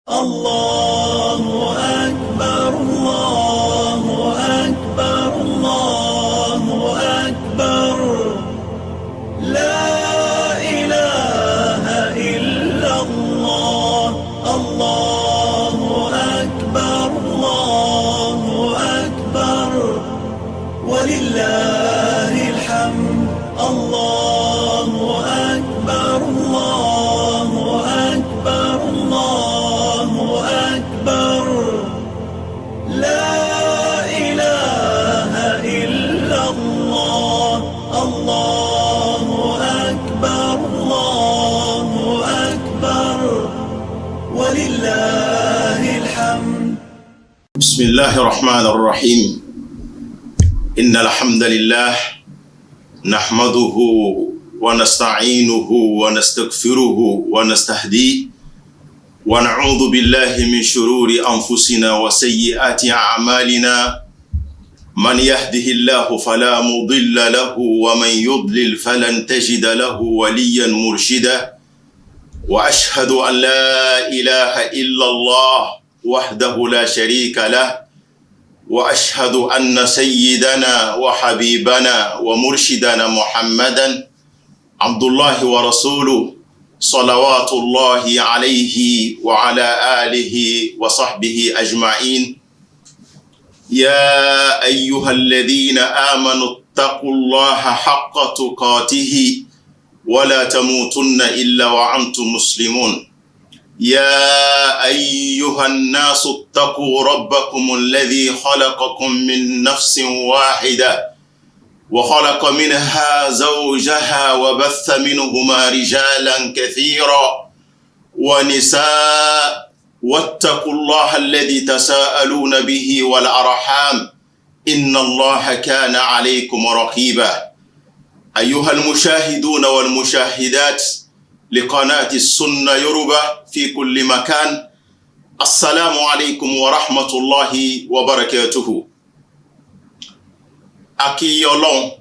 الله أكبر الله أكبر الله أكبر لا إله إلا الله الله أكبر الله أكبر ولله الحمد الله أكبر الله أكبر الله أكبر لا إله إلا الله الله أكبر الله أكبر ولله الحمد. بسم الله الرحمن الرحيم. إن الحمد لله نحمده ونستعينه ونستغفره ونستهديه ونعوذ بالله من شرور أنفسنا وسيئات أعمالنا. من يهده الله فلا مضل له ومن يضلل فلن تجد له وليا مرشدا. وأشهد أن لا إله إلا الله وحده لا شريك له. وأشهد أن سيدنا وحبيبنا ومرشدنا محمدا عبد الله ورسوله صلوات الله عليه وعلى آله وصحبه أجمعين. يا أيها الذين آمنوا اتقوا الله حق تقاته ولا تموتن إلا وأنتم مسلمون. يا أيها الناس اتقوا ربكم الذي خلقكم من نفس واحدة وخلق منها زوجها وبث منهما رجالا كثيرا ونساء واتقوا الله الذي تساءلون به والأرحام إن الله كان عليكم رقيبا. أيها المشاهدون والمشاهدات لقناة السنة يوروبا في كل مكان، السلام عليكم ورحمة الله وبركاته. Akí Ọlọ́run,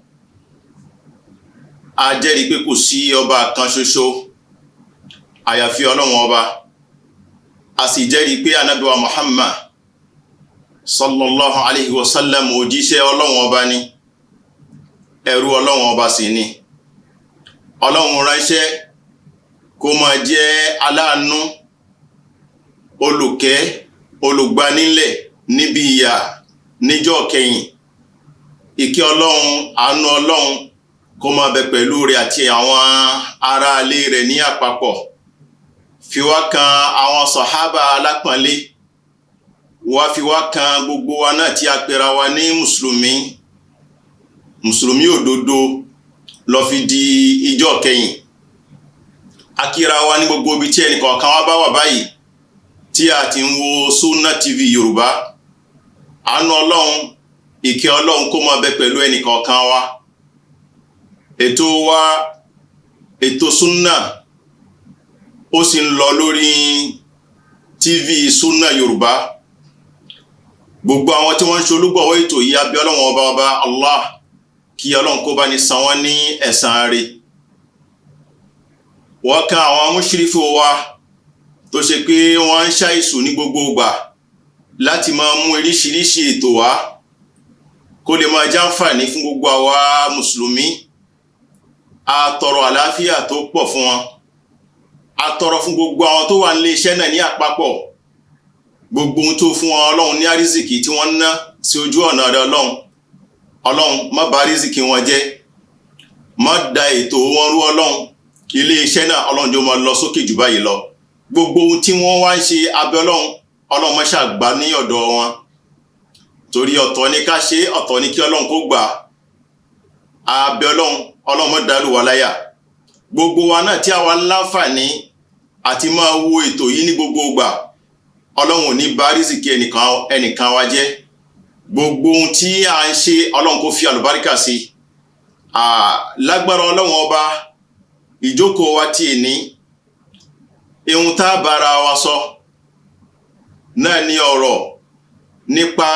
a jẹ́rìí pé kò sí ọba kan ṣoṣo àyàfi Ọlọ́run ọba, a sì jẹ́rìí pé Ànábì wa Muhammad sallallahu alaihi wasallam òjíṣẹ́ Ọlọ́run ọba ni, ẹrú Ọlọ́run ọba sì ni. Ọlọ́run ránṣẹ́ kó máa jẹ́ aláàánú, olùkẹ́, olùgbanilẹ̀ níbi ìyà níjọ́ kẹyìn. Ìkẹ́ Ọlọ́run, àánú Ọlọ́run kó máa bẹ pẹ̀lú rẹ̀ àti àwọn ará ilé rẹ̀ ní àpapọ̀. Fi wá kan àwọn sàhábà alápọ̀nlé, wá fi wá kan gbogbo wa náà tí a pera wa ní mùsùlùmí òdodo lọ fi di ìjọ́ kẹyìn. Akíra wa ní gbogbo ibi tí ẹnìkọ̀ọ̀kan wá bá wà báyìí tí a ti ń wo Sunna TV Yorùbá. Àánú Ọlọ́run, ìkẹ́ Ọlọ́run kó máa bẹ pẹ̀lú ẹnìkọ̀ọ̀kan wa. Ètò Sunna ó sì ń lọ lórí TV Sunna Yorùbá. Gbogbo àwọn tí wọ́n ń ṣolúgbọ̀wọ́ ètò yìí, a bẹ̀ Ọlọ́run ọba Allah kí Ọlọ́run kó bá ní san wọ́n ní ẹ̀san rere. Wọ́n kan àwọn mùṣírìfù wa tó ṣe pé wọ́n ń ṣàìsù ní gbogbo ìgbà láti máa mú oríṣiríṣi ètò wá kó lè máa jàǹfààní fún gbogbo àwa mùsùlùmí. A tọrọ àlàáfíà tó pọ̀ fún wọn. A tọrọ fún gbogbo àwọn tó wà nílé iṣẹ́ náà ní àpapọ̀. Gbogbo ohun tó fún wọn Ọlọ́run ní àrísìkí tí wọ́n ná sí ojú ọ̀nà rẹ̀ Ọlọ́run. Ọlọ́run má bà àrísìkí wọn jẹ́. Má da ètò wọn rú Ọlọ́run. Ilé iṣẹ́ náà Ọlọ́run jọ máa lọ sókè jù báyìí lọ. Gbogbo ohun tí wọ́n wá ń ṣe abẹ́ Ọlọ́run má ṣàgbà ní ọ̀dọ̀ wọn. Torí ọ̀tọ̀ ni ká ṣe, ọ̀tọ̀ ni kí Ọlọ́run kó gbà. Abẹ́ Ọlọ́run má dàrú wa láyà. Gbogbo wa náà tí a wà láǹfààní àti máa wo ètò yìí ní gbogbo ìgbà, Ọlọ́run ò ní bà àrísìkí ẹnìkan wa jẹ́. Gbogbo ohun tí a ń ṣe Ọlọ́run kó fi àlùbáríkà sí. Lágbára Ọlọ́run ọba, ìjókòó wa tí ní ohun tá bára wa sọ náà ní ọ̀rọ̀ nípa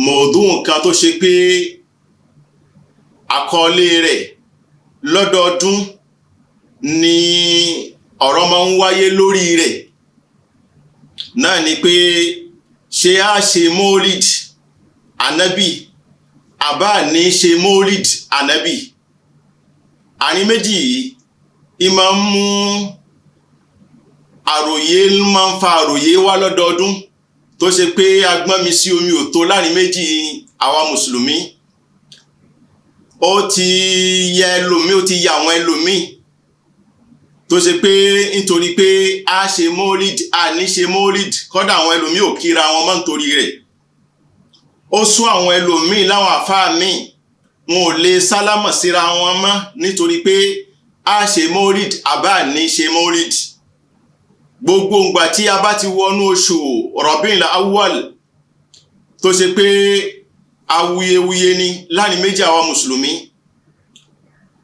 mọ̀ọ́dún kan tó ṣe pé àkọlé rẹ̀ lọ́dọọdún ní ọ̀rọ̀ máa ń wáyé lórí rẹ̀ náà ni pé ṣé a ṣe mólid ànábì àbá ní ṣe mólid ànábì. àárín méjì yìí ìmọ̀ ń mú àròyé máa ń fa àròyé wá lọ́dọọdún tó ṣe pé agbọ́n mi sí omi ò tó láàrin méjì àwa mùsùlùmí. ó ti yẹ ẹlòmíì, ó ti yẹ àwọn ẹlòmíì tó ṣe pé nítorí pé a ṣe mólid a ní ṣe mólid, kọ́dà àwọn ẹlòmíì ò kíra wọn mọ́ nítorí rẹ̀. ó sún àwọn ẹlòmíì láwọn àfáà míì wọn ò lè sálámọ̀ síra wọn mọ́ nítorí pé a ṣe mólid àbá ní ṣe mólid. gbogbo ìgbà tí a bá ti wọnú oṣù Rabiul Awwal tó ṣe pé awuyewuye ni láàrin méjì àwa mùsùlùmí,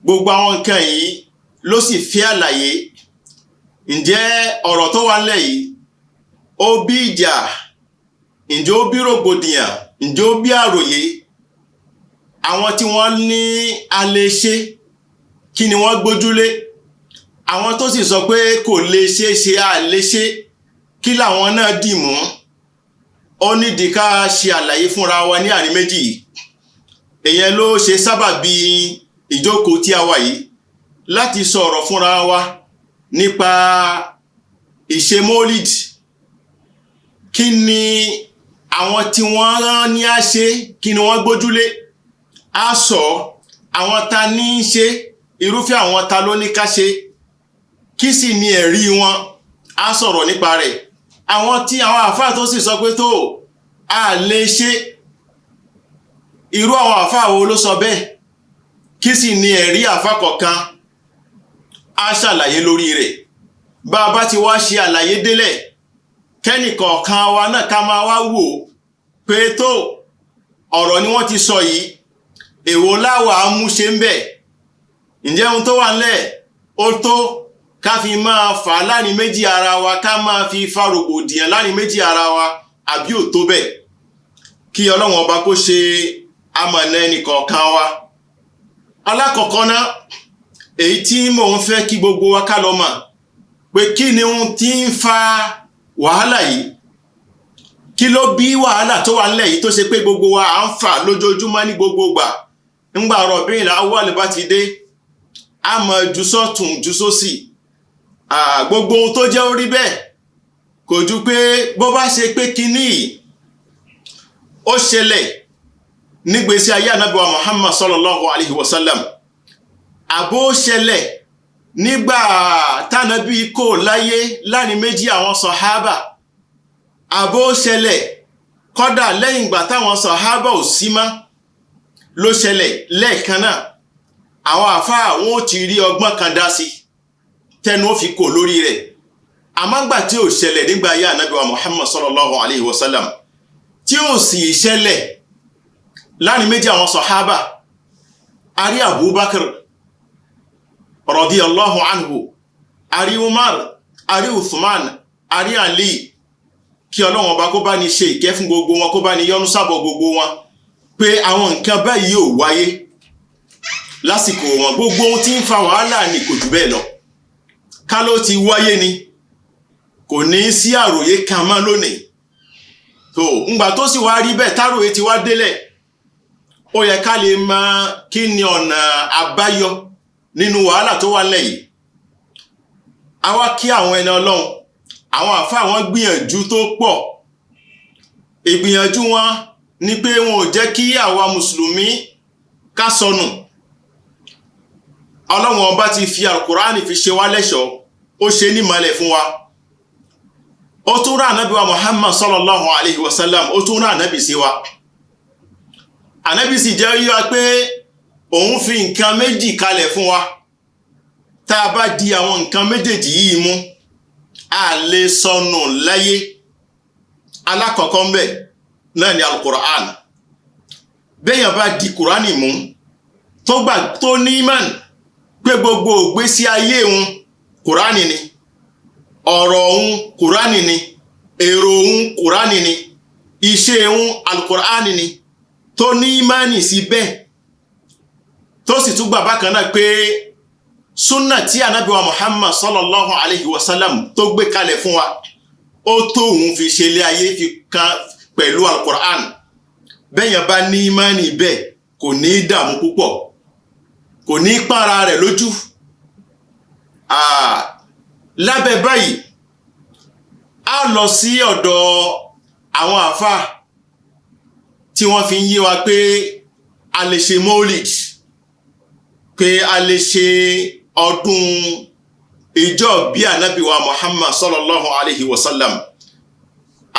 gbogbo àwọn nǹkan yìí ló sì fẹ́ àlàyé. ǹjẹ́ ọ̀rọ̀ tó wà nílẹ̀ yìí ó bí ìjà, ǹjẹ́ ó bí rògbòdìyàn, ǹjẹ́ ó bí àròyé? àwọn tí wọ́n ní a lè ṣe kí ni wọ́n gbójúlé? àwọn tó sì sọ pé kò lè ṣe a lè ṣe kí làwọn náà dì mú? ó nídìí ká ṣe àlàyé fúnra wa ní àárín méjì yìí. èyàn ló ṣe sábàbí ìjókòó tí a wà yìí láti sọ̀rọ̀ fúnra wa nípa ìṣe mólid. kí ni àwọn tí wọ́n rán ní a ṣe, kí ni wọ́n gbójúlé? a sọ àwọn ta ní í ṣe, irúfẹ́ àwọn ta ló ní ká ṣe, kí sì ni ẹ̀rí wọn? a sọ̀rọ̀ nípa rẹ̀. àwọn àfáà tó sì sọ pé tó a lè ṣe, irú àwọn àfáà wo ló sọ bẹ́ẹ̀? kí sì ni ẹ̀rí àfáà kọ̀ọ̀kan? a ṣàlàyé lórí rẹ̀. bá a bá ti wá ṣe àlàyé délẹ̀, kẹ́nìkọ̀ọ̀kan wa náà ká máa wá wò pé tó ọ̀rọ̀ ni wọ́n ti sọ yìí, èwo láwà á mú ṣe ń bẹ̀? ǹjẹ́ ohun tó wà ńlẹ̀ ó tó ká fi máa fà láàrin méjì ara wa, ká máa fi fa rògbòdìyàn láàrin méjì ara wa, àbí ò tó bẹ́ẹ̀? kí Ọlọ́run ọba kó ṣe amọ̀nà ẹnìkọ̀ọ̀kan wa. alákọ̀ọ́kọ́ náà, èyí tí mò ń fẹ́ kí gbogbo wa ká lọ mọ̀ pé kí ni ohun tí ń fa wàhálà yìí? kí ló bí wàhálà tó wà nílẹ̀ yìí tó ṣe pé gbogbo wa à ń fà lójoojúmọ́ ní gbogbo ìgbà? ńgbà Rabiul Awwal bá ti dé, a mọ̀ jù sọ́tún jù sósì. gbogbo ohun tó jẹ́ orí bẹ́ẹ̀ kò ju pé bó bá ṣe pé kíní ó ṣẹlẹ̀ nígbésí ayé Ànábì wa Muhammad sallallahu alaihi wasallam, àbó ṣẹlẹ̀ nígbà tánàbí kò láyé láàrin méjì àwọn sàhábà, àbó ṣẹlẹ̀ kọ́dà lẹ́yìn ìgbà táwọn sàhábà ò sí mọ́ ló ṣẹlẹ̀ lẹ́ẹ̀kan náà. àwọn àfáà wọn ò ti rí ọgbọ́n kan dá sí tẹnu ó fi kò lórí rẹ̀. àmọ́gbà tí ò ṣẹlẹ̀ nígbà ayé Ànábì wa Muhammad sallallahu alaihi wasallam, tí ò sì ṣẹlẹ̀ láàrin méjì àwọn sàhábà, a rí Abubakar radiyallahu anhu, a rí Umar, a rí Uthman, a rí Ali. kí Ọlọ́run ọba kó bá ní ṣe ìkẹ́ fún gbogbo wọn, kó bá ní yọ́nú sábọ̀ gbogbo wọn, pé àwọn nǹkan báyìí ò wáyé lásìkò wọn. gbogbo ohun tí ń fa wàhálà ní kò jù bẹ́ẹ̀ lọ. ká ló ti wáyé ni kò ní sí àròyé kan mọ́ lónìí. tó ńgbà tó sì wá rí bẹ́ẹ̀, táròyé ti wá délẹ̀, ó yẹ ká lè mọ kí ni ọ̀nà àbáyọ nínú wàhálà tó wà nílẹ̀ yìí. a wá kí àwọn ẹni Ọlọ́run, àwọn àfáà wọn gbìyànjú tó pọ̀. ìgbìyànjú wọn ni pé wọn ò jẹ́ kí àwa mùsùlùmí ká sọnù. Ọlọ́run ọba ti fi Al-Qur'ani fi ṣe wá lẹ́ṣọ̀ọ́, ó ṣe ní ìmọ́lẹ̀ fún wa. ó tún rán Ànábì wa Muhammad sallallahu alaihi wasallam, ó tún rán ànábì sí wa. ànábì sì jẹ́ yíwa pé òun fi nǹkan méjì kalẹ̀ fún wa. tá a bá di àwọn nǹkan méjèèjì yìí mú, a lè sọnù láyé. alákọ̀ọ́kọ́ ńbẹ̀ náà ni Al-Qur'an. béèyàn bá di Kùránì mú tó ní ìmánì pé gbogbo ìgbésí ayé òun Kùránì ni, ọ̀rọ̀ òun Kùránì ni, èrò òun Kùránì ni, iṣẹ́ òun Al-Qur'ani ni, tó ní ìmánì sí bẹ́ẹ̀, tó sì tún gbà bákan náà pé súnà tí ànábì wa Muhammad sallallahu alayhi wa sallam tó gbé kalẹ̀ fún wa ó tó òun fi ṣe ilé ayé fi kan pẹ̀lú al-Qur'an bẹ́yàn bá ní ìmánì bẹ́ẹ̀ kò ní dààmú púpọ̀ kò ní para rẹ̀ lójú lábẹ́ báyìí a lọ sí ọ̀dọ̀ àwọn àfáà tí wọ́n fi ń yé wa pé a lè ṣe maulid pé a lè ṣe ọdún ìjọ bí ànábì wa Muhammad sallallahu alayhi wa sallam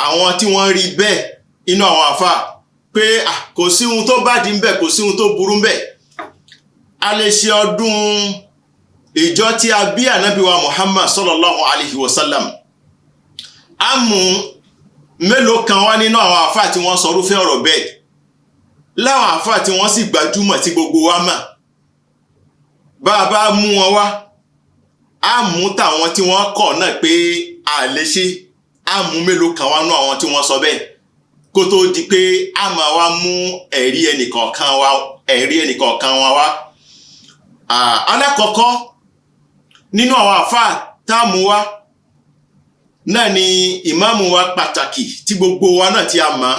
àwọn tí wọ́n rí bẹ́ẹ̀ inú àwọn àfáà pé kò sí ohun tó bá dì ń bẹ̀ kò sí ohun tó burú ń bẹ̀ a lè ṣe ọdún ìjọ tí a bí ànábì wa Muhammad sallallahu alayhi wa sallam a mú mélòó kan wá nínú àwọn àfáà tí wọ́n sọrúfẹ́ ọ̀rọ̀ bẹ́ẹ̀ láwọn àfáà tí wọ́n sì gbajúmọ̀ tí gbogbo wa mọ̀ bá a bá mú wọn wá a mú tàwọn tí wọ́n kọ̀ náà pé a lè ṣe a mú mélòó kan wá nínú àwọn tí wọ́n sọ bẹ́ẹ̀ kó tó di pé a máa wá mú ẹ̀rí ẹnìkọ̀ọ̀kan wa wá alákọ̀ọ́kọ́ nínú àwọn àfáà tá a mú wá náà ni ìmáàmù wa pàtàkì tí gbogbo wa náà tí a mọ̀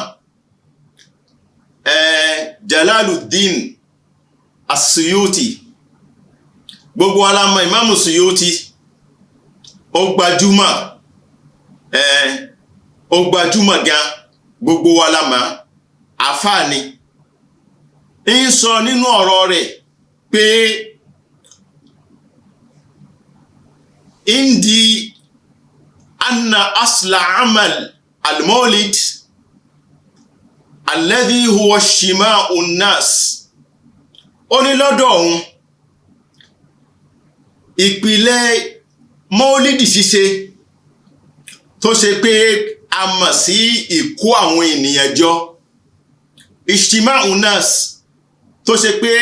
Jalaluddin As-Suyuti gbogbo wa la mọ̀ ìmáàmù Suyuti ó gbajúmọ̀ gan gbogbo wa la mọ̀ àfáà ni ń sọ nínú ọ̀rọ̀ rẹ̀ pé indi anna asla amal al-mawlid alladhi huwa shima'u an-nas ó ní lọ́dọ̀ òun ìpìlẹ̀ mọ́lídì ṣíṣe tó ṣe pé a mọ̀ sí ìkó àwọn ènìyàn jọ ishtima'u an-nas tó ṣe pé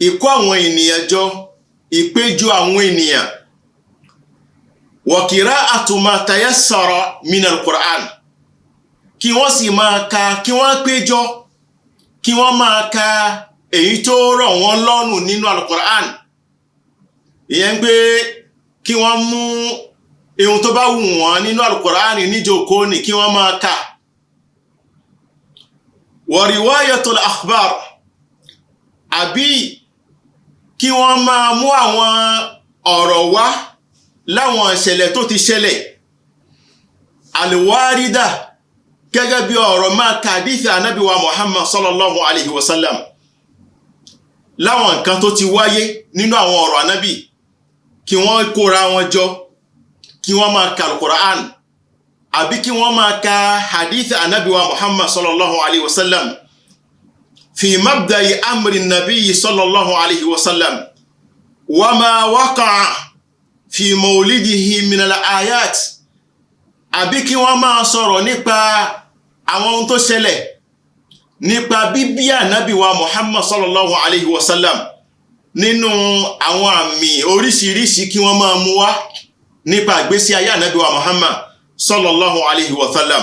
ìkó àwọn ènìyàn jọ ìpéjọ àwọn ènìyàn wa qira'atu ma tayassara min al-Qur'an kí wọ́n sì máa ka kí wọ́n péjọ kí wọ́n máa ka èyí tó rọ̀ wọ́n lọ́rùn nínú al-Qur'an ìyẹn pé kí wọ́n mú ohun tó bá wù wọ́n nínú al-Qur'an níjókòó ní kí wọ́n máa ka wa riwayatul akhbar àbí kí wọ́n máa mú àwọn ọ̀rọ̀ wá láwọn ìṣẹ̀lẹ̀ tó ti ṣẹlẹ̀ alwarida gẹ́gẹ́ bí ọ̀rọ̀ máa ka hadith ànábì wa Muhammad sallallahu alayhi wa sallam láwọn nǹkan tó ti wáyé nínú àwọn ọ̀rọ̀ ànábì kí wọ́n kóra wọn jọ kí wọ́n máa ka al-Qur'an àbí kí wọ́n máa ka hadith ànábì wa Muhammad sallallahu alayhi wa sallam fi mabda'i amri nabi sallallahu alayhi wa sallam wa ma waqa'a fi maulidihi min al-ayat àbí kí wọ́n máa sọ̀rọ̀ nípa àwọn ohun tó ṣẹlẹ̀ nípa bíbí ànábì wa Muhammad sallallahu alayhi wa sallam nínú àwọn àmì oríṣiríṣi kí wọ́n máa mú wá nípa ìgbésí ayé ànábì wa Muhammad sallallahu alayhi wa sallam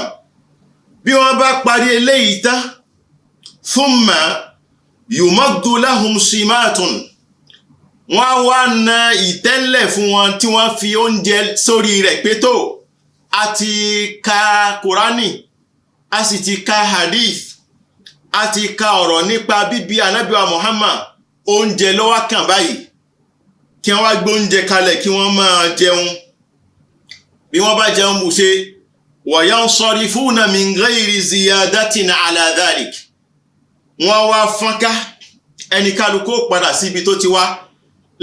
bí wọ́n bá parí eléyìí tán thumma yumaddu lahum simatun wọ́n wá na ìtẹ́lẹ̀ fún wọn tí wọ́n fi oúnjẹ sórí rẹ̀ pé tó a ti ka Kùránì a sì ti ka hadith a ti ka ọ̀rọ̀ nípa bíbí ànábì wa Muhammad oúnjẹ ló wá kàn báyìí kí wọ́n wá gbé oúnjẹ kalẹ̀ kí wọ́n máa jẹun bí wọ́n bá jẹun bù ṣe wa yansarifuna min ghayri ziyadatin ala dhalik wọ́n wá fọ́nká ẹni kálukú padà síbi tó ti wá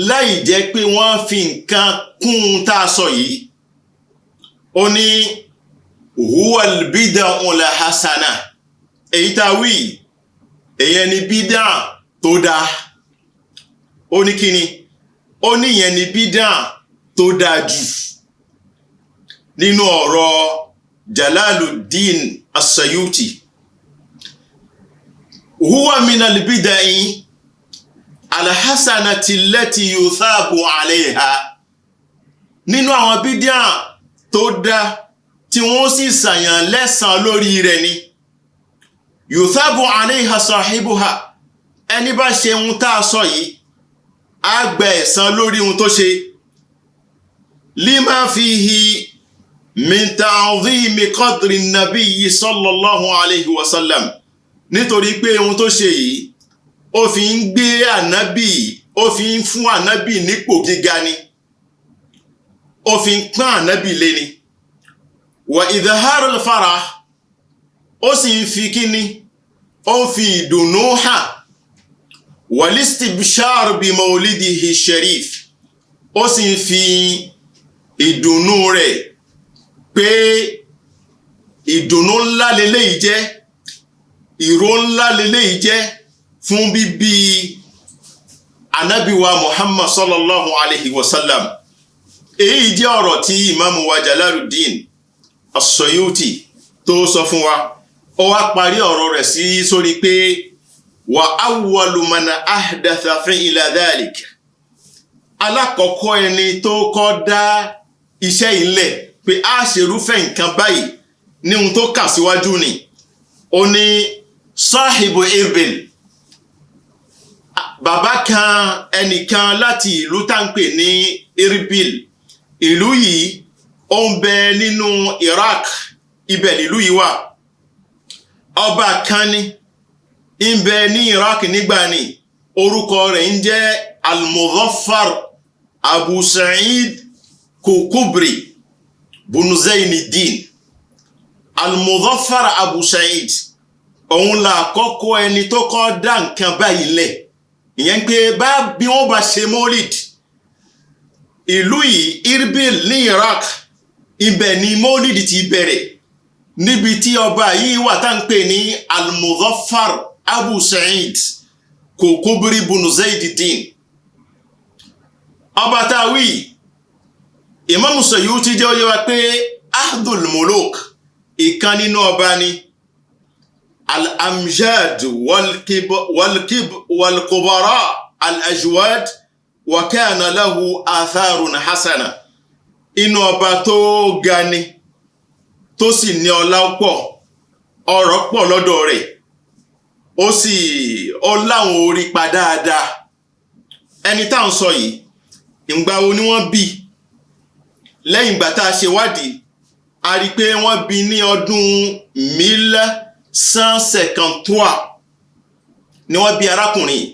láì jẹ́ pé wọ́n fi nǹkan kún tá a sọ yìí ó ní huwal bid'u la hasana èyí tá wí èyẹn ni bídà tó dáa ó ní kíni ó ní ìyẹn ni bídà tó dáa jù nínú ọ̀rọ̀ Jalaluddin As-Suyuti huwa minal bid'i alhassanati allati yuthabu alayha nínú àwọn bídíà tó dá tí wọ́n sì sàyàn lẹ́san lórí rẹ̀ ni yuthabu alayha sahibuha ẹni bá ṣe ń tá sọ yìí á gba ẹ̀san lórí ohun tó ṣe lima fihi min ta'zimi qadri nabiyyi sallallahu alayhi wa sallam nítorí pé ohun tó ṣe yìí ó fi ń gbé ànábì ó fi ń fún ànábì nípò gíga ni ó fi ń pọ́n ànábì lé ni wa idharul farah ó sì ń fi kíni ó ń fi ìdùnnú hàn wal istibshar bi mawlidihi sharif ó sì ń fi ìdùnnú rẹ̀ pé ìdùnnú ńlá leléyìí jẹ́ ìró ńlá leléyìí jẹ́ fún bíbí ànábì wa Muhammad sallallahu alayhi wa sallam. Èyí jẹ́ ọ̀rọ̀ tí Imam wa Jalaluddin As-Suyuti tó sọ fún wa. Ó wá parí ọ̀rọ̀ rẹ̀ sí sórí pé wa awwalu man ahdatha fi'la dhalik. Alákọ̀ọ́kọ́ ẹni tó kọ́ dá iṣẹ́ ilẹ̀ pé a ṣerúfẹ́ nǹkan báyìí ní ohun tó kà síwájú ni. Ó ní Sahibu Irbil. Bàbá kan ẹnìkan láti ìlú tá ń pè ní Irbil. Ìlú yìí ó ń bẹ nínú Iraq, ibẹ̀ ìlú yìí wà. Ọba kan ni ń bẹ ní Iraq nígbà ni, orúkọ rẹ̀ ń jẹ́ Al-Muzaffar Abu Sa'id Kukubri Bunu Zainuddin. Al-Muzaffar Abu Sa'id òun la àkọ́kọ́ ẹni tó kọ́ dá nǹkan báyìí lẹ̀. Ìyẹn pé bí wọ́n bá ṣe Mọ́lid, ìlú yìí Irbil ní Iraq, ibẹ̀ ni Mọ́lid ti bẹ̀rẹ̀, níbi tí ọba yìí wà tá ń pè ní Al-Muzaffar Abu Sa'id Kukubri Bunu Zainuddin. Ọba táwí Imam Suyuti jẹ́ ó yé wa pé Ahdul Muluk ìkan nínú ọba ni al-amjad wal-kubara al-ajwad wa kana lahu atharun hasana. Inú ọba tó ga ni tó sì ní ọlá pọ̀, ọrọ̀ pọ̀ lọ́dọ̀ rẹ̀, ó láwọn orí pa dáadáa. Ẹni tá ń sọ yìí ìgbà wo ni wọ́n bí? Lẹ́yìn ìgbà tá a ṣe wádìí a rí pé wọ́n bí ní ọdún 1153 ni wọ́n bí arákùnrin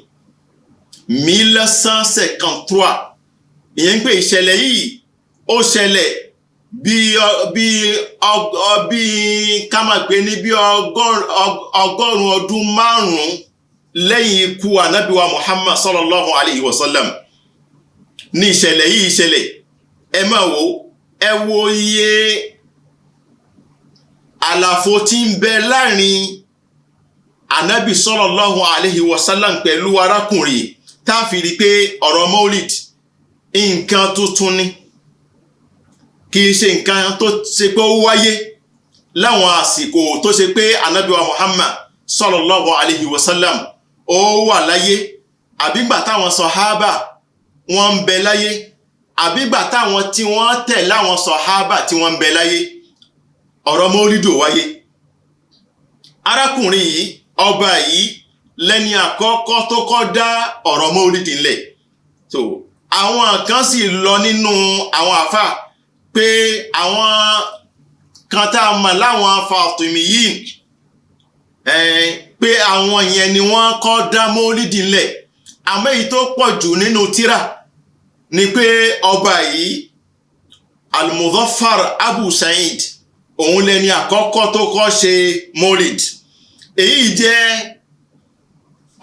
1153. Ìyẹn ń pè ìṣẹ̀lẹ̀ yìí ó ṣẹlẹ̀ bí ká máa pè ní bí ọgọ́rùn ọdún márùn-ún lẹ́yìn ikú ànábì wa Muhammad sallallahu alayhi wa sallam ní ìṣẹ̀lẹ̀ yìí ìṣẹ̀lẹ̀. Ẹ máa ẹ wo iye àlàfo tí ń bẹ láàrin ànábì sallallahu alayhi wa sallam pẹ̀lú arákùnrin tá fi rí pé ọ̀rọ̀ Maulid nǹkan tuntun ni, kì í ṣe nǹkan tó ṣe pé ó wáyé láwọn àsìkò tó ṣe pé ànábì wa Muhammad sallallahu alayhi wa sallam ó wà láyé, àbígbà táwọn sàhábà wọ́n ń bẹ láyé, àbígbà táwọn tí wọ́n tẹ̀ láwọn sàhábà tí wọ́n ń bẹ láyé. Ọ̀rọ̀ Maulid ò wáyé. Arákùnrin yìí, ọba yìí lẹ́ni àkọ́kọ́ tó kọ́ dá ọ̀rọ̀ Maulid ńlẹ̀. So àwọn kan sì lọ nínú àwọn àfà pé àwọn kan tá a mọ̀ láwọn Fatimiyin pé àwọn yẹn ni wọ́n kọ́ dá Maulid ńlẹ̀. Àmọ́ èyí tó pọ̀ jù nínú tírà ni pé ọba yìí Al-Muzaffar Abu Sa'id òun lẹni àkọ́kọ́ tó kọ́ ṣe Maulid. Èyí jẹ́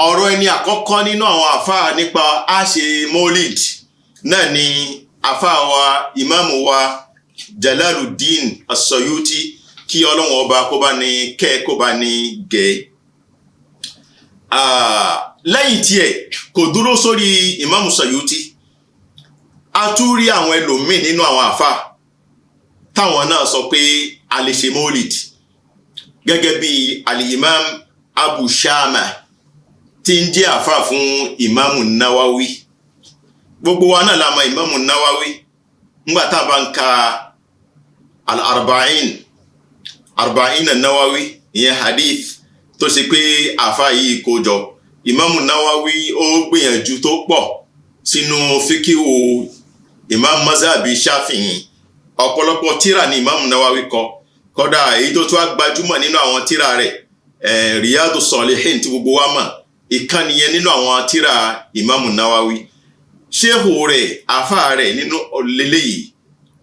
ọ̀rọ̀ ẹni àkọ́kọ́ nínú àwọn àfáà nípa a ṣe Maulid. Náà ni àfáà wa Imam wa Jalaluddin As-Suyuti, kí Ọlọ́run ọba kó bá ní kẹ́ kó bá ní gẹ̀. Lẹ́yìn tí ẹ̀ kò dúró sórí Imam Suyuti, a tún rí àwọn ẹlòmíì nínú àwọn àfáà táwọn náà sọ pé a lè ṣe Maulid, gẹ́gẹ́ bí al-Imam Abu Shama tí ń jẹ́ àfáà fún Imam Nawawi. Gbogbo wa náà la mọ̀ Imam Nawawi nígbà tá a bá ń ka al-arba'in Nawawi, ìyẹn hadith tó ṣe pé àfáà yìí kó jọ. Imam Nawawi ó gbìyànjú tó pọ̀ sínú fíkíwò Imam Mazhabi Shafi'i. Ọ̀pọ̀lọpọ̀ tírà ni Imam Nawawi kọ. Kódà èyí tó tún gbajúmọ̀ nínú àwọn tírà rẹ̀ Riyadus Salihin tí gbogbo wa mọ̀, ìkan nìyẹn nínú àwọn tírà Imam Nawawi. Ṣéhù rẹ̀ àfáà rẹ̀ nínú lélẹ́yìí,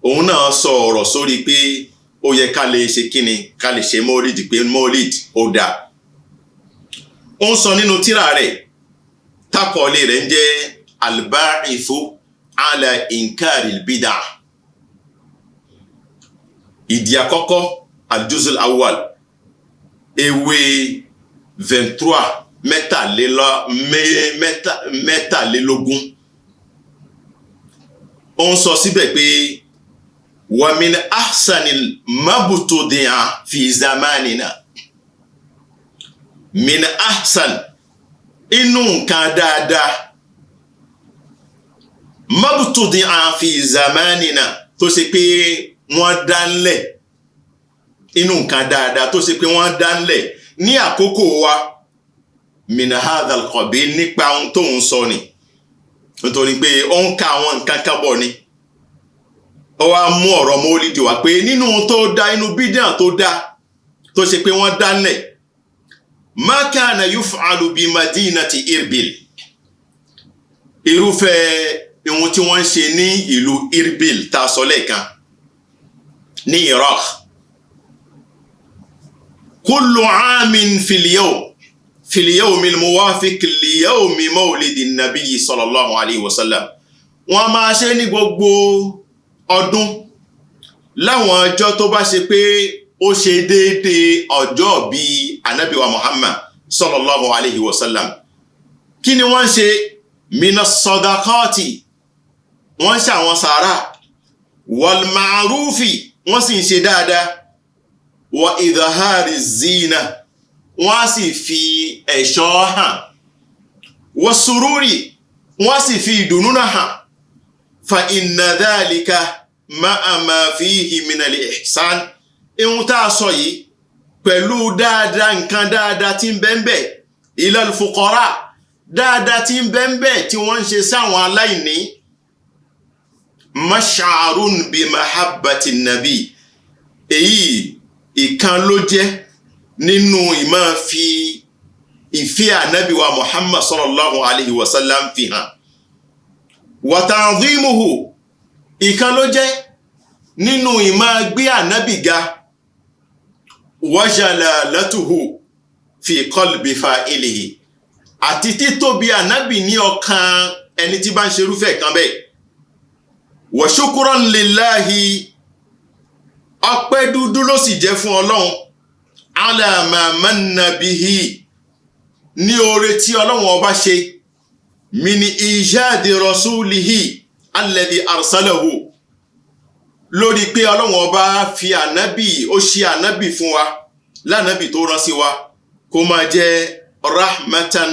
òun náà sọ ọ̀rọ̀ sórí pé ó yẹ ká lè ṣe kíni, ká lè ṣe mọ́lìdì, pé mọ́lìdì ó dáa. Ó ń sọ nínú tírà rẹ̀ tákọ̀ọ́lé rẹ̀ ń jẹ́ Al-Ba'ithu ala Inkaril Bid'ah. Ìdí àkọ́kọ́ Al-Juz'ul Awwal, ewé 23 mẹ́tàlélógún. Ó ń sọ síbẹ̀ pé wa min ahsanil mabtudi'a fi zamanina. Min ahsan, inú nǹkan dáadáa, mabtudi'a fi zamanina, tó ṣe pé wọ́n dánlẹ̀, inú nǹkan dáadáa tó ṣe pé wọ́n dánlẹ̀ ní àkókò wa, min hadha al-qabil, nípa ohun tó ń sọ ni, nítorí pé ó ń ka àwọn nǹkan kábọ̀ ni. Ó wá mú ọ̀rọ̀ mọ́lídì wá pé nínú tó dá, inú bídíà tó dá tó ṣe pé wọ́n dánlẹ̀, ma kana yuf'alu bi madinati Irbil, irúfẹ́ ohun tí wọ́n ń ṣe ní ìlú Irbil tá a sọ lẹ́ẹ̀kan ní Iraq. Kullu amin fil yawmi al-muwafiq li yawmi mawlidi an-nabiy sallallahu alayhi wa sallam. Wọ́n máa ṣe ní gbogbo ọdún láwọn ọjọ́ tó bá ṣe pé ó ṣe déédéé ọjọ́ bí Ànábì wa Muhammad sallallahu alayhi wa sallam. Kí ni wọ́n ṣe? Minas sadaqati, wọ́n ṣe àwọn sàárà, wal ma'rufi, wọ́n sì ń ṣe dáadáa, wa idhari zina, wọ́n sì fi ẹ̀ṣọ́ hàn, wa sururi, wọ́n sì fi ìdùnnú náà hàn. Fa inna dhalika ma'a ma fihi min al-ihsan. Ihun tá a sọ yìí pẹ̀lú dáadáa, nǹkan dáadáa tí ń bẹ́ẹ̀ ila al-fuqara, dáadáa tí ń bẹ́ẹ̀ tí wọ́n ń ṣe sáwọn aláìní. Mash'arun bi mahabbati nabi, èyí ìkan ló jẹ́ nínú ìmọ̀ fi ìfẹ́ ànábì wa Muhammad sallallahu alayhi wa sallam fi hàn. Wa ta'dhimuhu, ìkan ló jẹ́ nínú ìmọ̀ gbé ànábì ga. Wa jalalatuhu fi qalbi fa'ilihi, àti títóbi ànábì ní ọkàn ẹni tí bá ń ṣerúfẹ́ kan bẹ́ẹ̀. Wa shukran lillahi, ọpẹ́ dúdú ló sì jẹ́ fún Ọlọ́run, ala ma manna bihi, ní oore tí Ọlọ́run ọba ṣe, min ijadi rasulihi alladhi arsalahu, lórí pé Ọlọ́run ọba fi ànábì, ó ṣe ànábì fún wa, lánàbì tó rán sí wa, kó máa jẹ́ rahmatan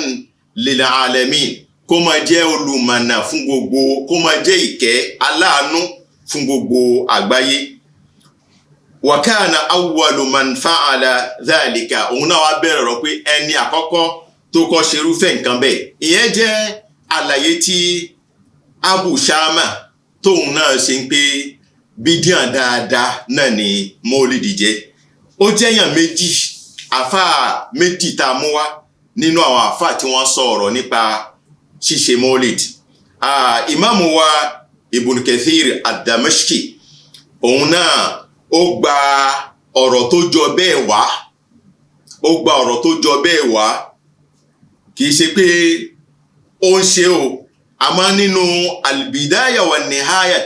lil alamin, kó máa jẹ́ olùmọ̀nà fún gbogbo, kó máa jẹ́ ìkẹ́ aláàánú fún gbogbo àgbáyé. Wa kana awwalu man fa'ala dhalika, òun náà wá bẹ̀rẹ̀ rọ pé ẹni àkọ́kọ́ tó kọ́ ṣerúfẹ́ nǹkan bẹ́ẹ̀. Ìyẹn jẹ́ àlàyé tí Abu Shama tóun náà ṣe ń pé bídíà dáadáa náà ni mọ́lídì jẹ́. Ó jẹ́yàn méjì, àfáà méjì tá a mú wá nínú àwọn àfáà tí wọ́n sọ ọ̀rọ̀ nípa ṣíṣe mọ́lídì. Ìmáàmù wa Ibn Kathir ad-Damashqi, òun náà ó gba ọ̀rọ̀ tó jọ bẹ́ẹ̀ wá, kì í ṣe pé ó ń ṣe o, àmọ́ nínú al-Bidaya wa Nihaya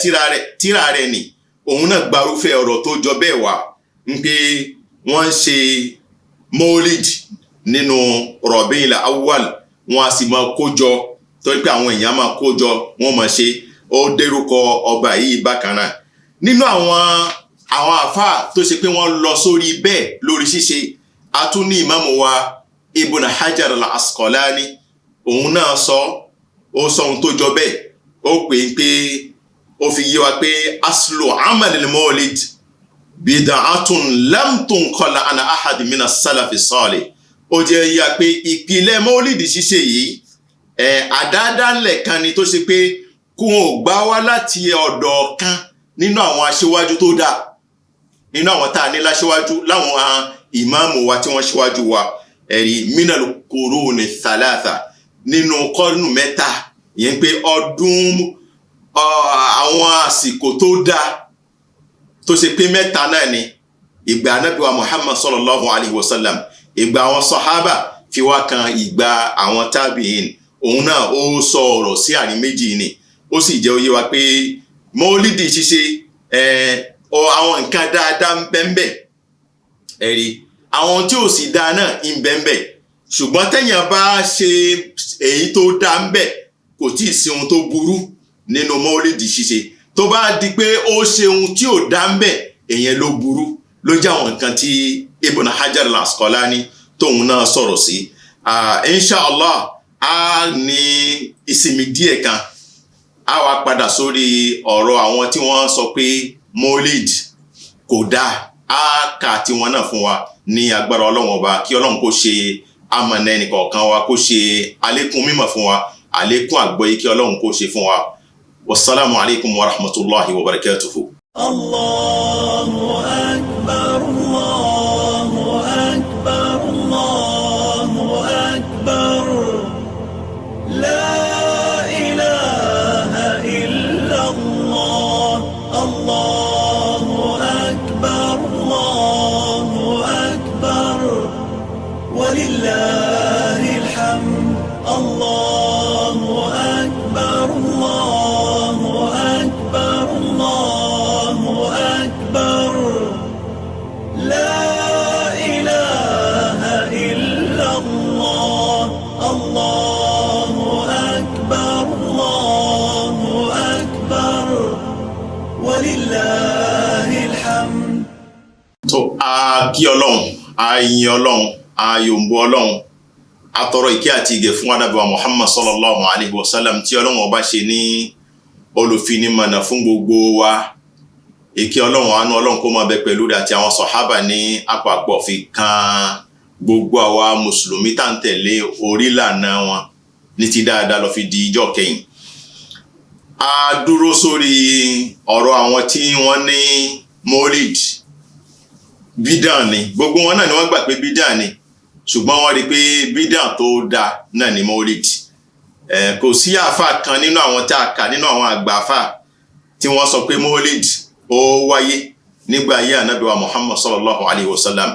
tíra rẹ̀ ni òun náà gbarúfẹ́ ọ̀rọ̀ tó jọ bẹ́ẹ̀ wá, ń pé wọ́n ń ṣe mọ́lídì nínú Rabi'il Awwal, wọ́n a sì máa kójọ, torí pé àwọn èèyàn máa kójọ, wọ́n máa ṣe, ó dérúkọ ọba yìí bákan náà. Nínú àwọn àfáà tó ṣe pé wọ́n lọ sórí bẹ́ẹ̀ lórí ṣíṣe, a tún ní ìmáàmù wa Ibn Hajar al-Asqalani, òun náà sọ ohun tó jọ bẹ́ẹ̀, ó pè ń pé ó fi yé wa pé aslu amalil mawlid bid'atun lam tunqal an ahad min as-salafi salih. Ó jẹ́ yá pé ìpìlẹ̀ mọ́lìdì ṣíṣe yìí àdádálẹ̀ kan ni tó ṣe pé kó wọn ò gbá wá láti ọ̀dọ̀ kan nínú àwọn aṣíwájú tó dáa, nínú àwọn tá a ní láṣíwájú láwọn ìmáàmù wa tí wọ́n ṣíwájú wa ẹ̀rí minal quruni thalatha nínú kọ́nù mẹ́ta, ìyẹn pé ọdún àwọn àsìkò tó dáa tó ṣe pé mẹ́ta náà ni ìgbà Ànábì wa Muhammad sallallahu alaihi wasallam, ìgbà àwọn sahaba fi wá kan ìgbà àwọn tabi'in. Òun náà ó sọ ọ̀rọ̀ sí àárín méjì ni, ó sì jẹ́ ó yé wa pé mọ́lídì ṣíṣe àwọn nǹkan dáadáa ń bẹ́ńbẹ́ ẹ̀rí, àwọn tí ò sì dáa náà ń bẹ́ńbẹ́, ṣùgbọ́n tẹ́yàn bá ṣe èyí tó dáa ń bẹ̀ kò tí ì sí ohun tó burú nínú mọ́lídì ṣíṣe. Tó bá di pé ó ṣe ohun tí ò dáa ń bẹ̀ èyàn ló burú, ló jẹ́ àwọn nǹkan tí Ibn Hajar al-Asqalani tóun náà sọ̀rọ̀ sí. Inshallah a ní ìsinmi díẹ̀ kan, a wá padà sórí ọ̀rọ̀ àwọn tí wọ́n sọ pé mọ́líd kò dáa, a kà tí wọ́n náà fún wa ní agbára Ọlọ́run Ọba, kí Ọlọ́run kó ṣe amọ̀nà ẹnìkọ̀ọ̀kan wa, kó ṣe àlékún mímọ̀ fún wa, àlékún àgbọ́yé kí Ọlọ́run kó ṣe fún wa. Wassalamu alaikum wa rahmatullahi wa barakatuhu. Allahu akbar, Allahu akbar, Allahu akbar. La ilaha illa Allah. Allahu akbar, Allahu akbar. Walillahil hamd. Allahu akbar, Allahu akbar, Allahu akbar. La ilaha illa Allah. Allahu akbar, Allahu akbar. Walillahil hamd. So kí Ọlọ́run, a yin Ọlọ́run, a yòǹbó Ọlọ́run, atọrọ ìkẹ́ àti ìgẹ̀ fún Ànábì wa Muhammad sallallahu alaihi wasallam tí Ọlọ́run ọba ṣe ní olùfinimọ̀nà fún gbogbo wa. Ìkẹ́ Ọlọ́run, àánú Ọlọ́run kó máa bẹ pẹ̀lú rẹ̀ àti àwọn sọ̀hábà ní àpapọ̀ fi kan gbogbo àwa mùsùlùmí tá ń tẹ̀lé orílànà wọn ní ti dáadáa lọ fi di ìjọ́ kẹyìn. A dúró sórí ọ̀rọ̀ àwọn tí wọ́n ní mọ́líd bídà ni, gbogbo wọn náà ni wọ́n gbà pé bídà ni, ṣùgbọ́n wọ́n rí pé bídà tó dáa náà ni mọ́líd. Kò sí àfà kan nínú àwọn tá a kà nínú àwọn àgbà àfà tí wọ́n sọ pé mọ́líd ó wáyé nígbà ayé Ànábì wa Muhammad sallallahu alaihi wasallam,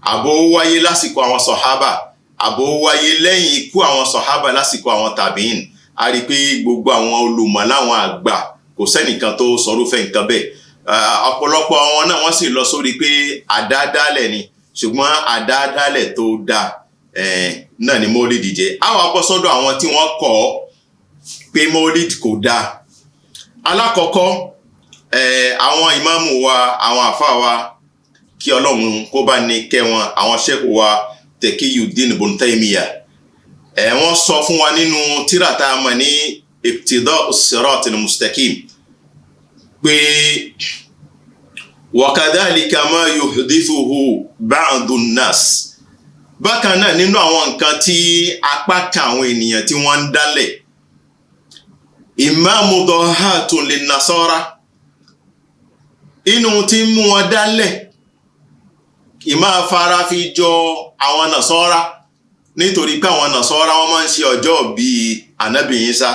àbó wáyé lásìkò àwọn sọ̀hábà, àbó wáyé lẹ́yìn ikú àwọn sọ̀hábà lásìkò àwọn tàbíìn. A rí pé gbogbo àwọn olùmọ̀ láwọn àgbà kò sẹ́nìkan tó sọrúfẹ́ nǹkan bẹ́ẹ̀. Ọ̀pọ̀lọpọ̀ àwọn náà wọ́n sì lọ sórí pé àdádálẹ̀ ni, ṣùgbọ́n àdádálẹ̀ tó dáa náà ni mọ́líd jẹ́. A wá bọ́ sọ́dọ̀ àwọn tí wọ́n kọ̀ pé mọ́líd kò dáa. Alákọ̀ọ́kọ́ àwọn ìmáàmù wa, àwọn àfáà wa, kí Ọlọ́run kó bá ní kẹ́ wọn, àwọn ṣẹ́kù wa Taqiyuddin Ibn Taymiyyah. Wọ́n sọ fún wa nínú tírà tá a mọ̀ ní Iqtida'us Siratil Mustaqim pé wa kadhalika ma yuhdithuhu ba'dun nas. Bákan náà nínú àwọn nǹkan tí apá kan àwọn ènìyàn tí wọ́n ń dálẹ̀, Imamu Dahatun lin-Nasara, inú tí mú wọn dálẹ̀ ìmá fara fi jọ àwọn Nasara, nítorí pé àwọn Nasara wọ́n máa ń ṣe ọjọ́ bí Ànábì Ìsá.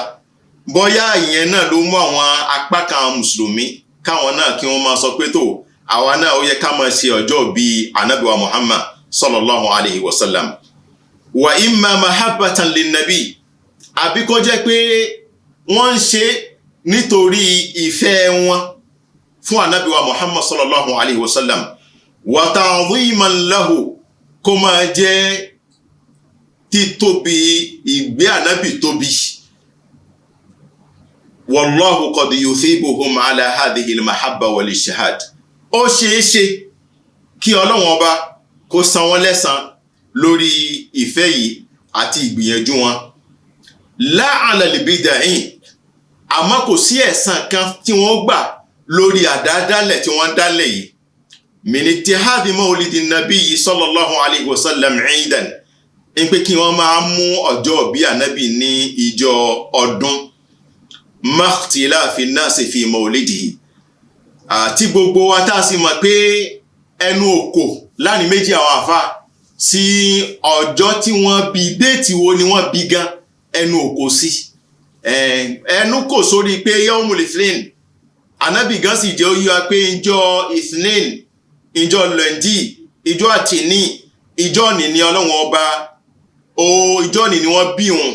Bóyá ìyẹn náà ló mú àwọn apá kan mùsùlùmí káwọn náà kí wọ́n máa sọ pé tó àwa náà ó yẹ ká máa ṣe ọjọ́ bí Ànábì wa Muhammad sallallahu alaihi wasallam. Wa imma mahabbatan linnabi, àbí kó jẹ́ pé wọ́n ń ṣe nítorí ìfẹ́ wọn fún Ànábì wa Muhammad sallallahu alaihi wasallam. Wa ta'dhiman lahu, kó máa jẹ́ títóbi ìgbé Ànábì tóbi. Wallahu qad yuthibuhum ala hadhihi al-mahabba wal-ijtihad. Ó ṣeéṣe kí Ọlọ́run Ọba kó san wọ́n lẹ́san lórí ìfẹ́ yìí àti ìgbìyànjú wọn. La ala al-bid'in, àmọ́ kò sí ẹ̀san kan tí wọ́n gbà lórí àdádálẹ̀ tí wọ́n dálẹ̀ yìí. Min ittihadi mawlidin nabiyyi sallallahu alaihi wasallam 'idan, ń pé kí wọ́n máa mú ọjọ́ bí ànábì ní ìjọ ọdún makhtilafi nasi fi mawlidihi àti gbogbo wa tá sì mọ̀ pé ẹnu òkò láàrin méjì àwọn àfà sí ọjọ́ tí wọ́n bí déètì wo ni wọ́n bí gan ẹnu òkò sí ẹnu kò sórí pé yawmul ithnin ànábì gan sì jẹ́ ó yíwa pé ìjọ ithnin ìjọ lẹ́ndì ìjọ àtìní ìjọ nìní ọlọ́wọ́n ọba ìjọ nìní wọ́n bí wọn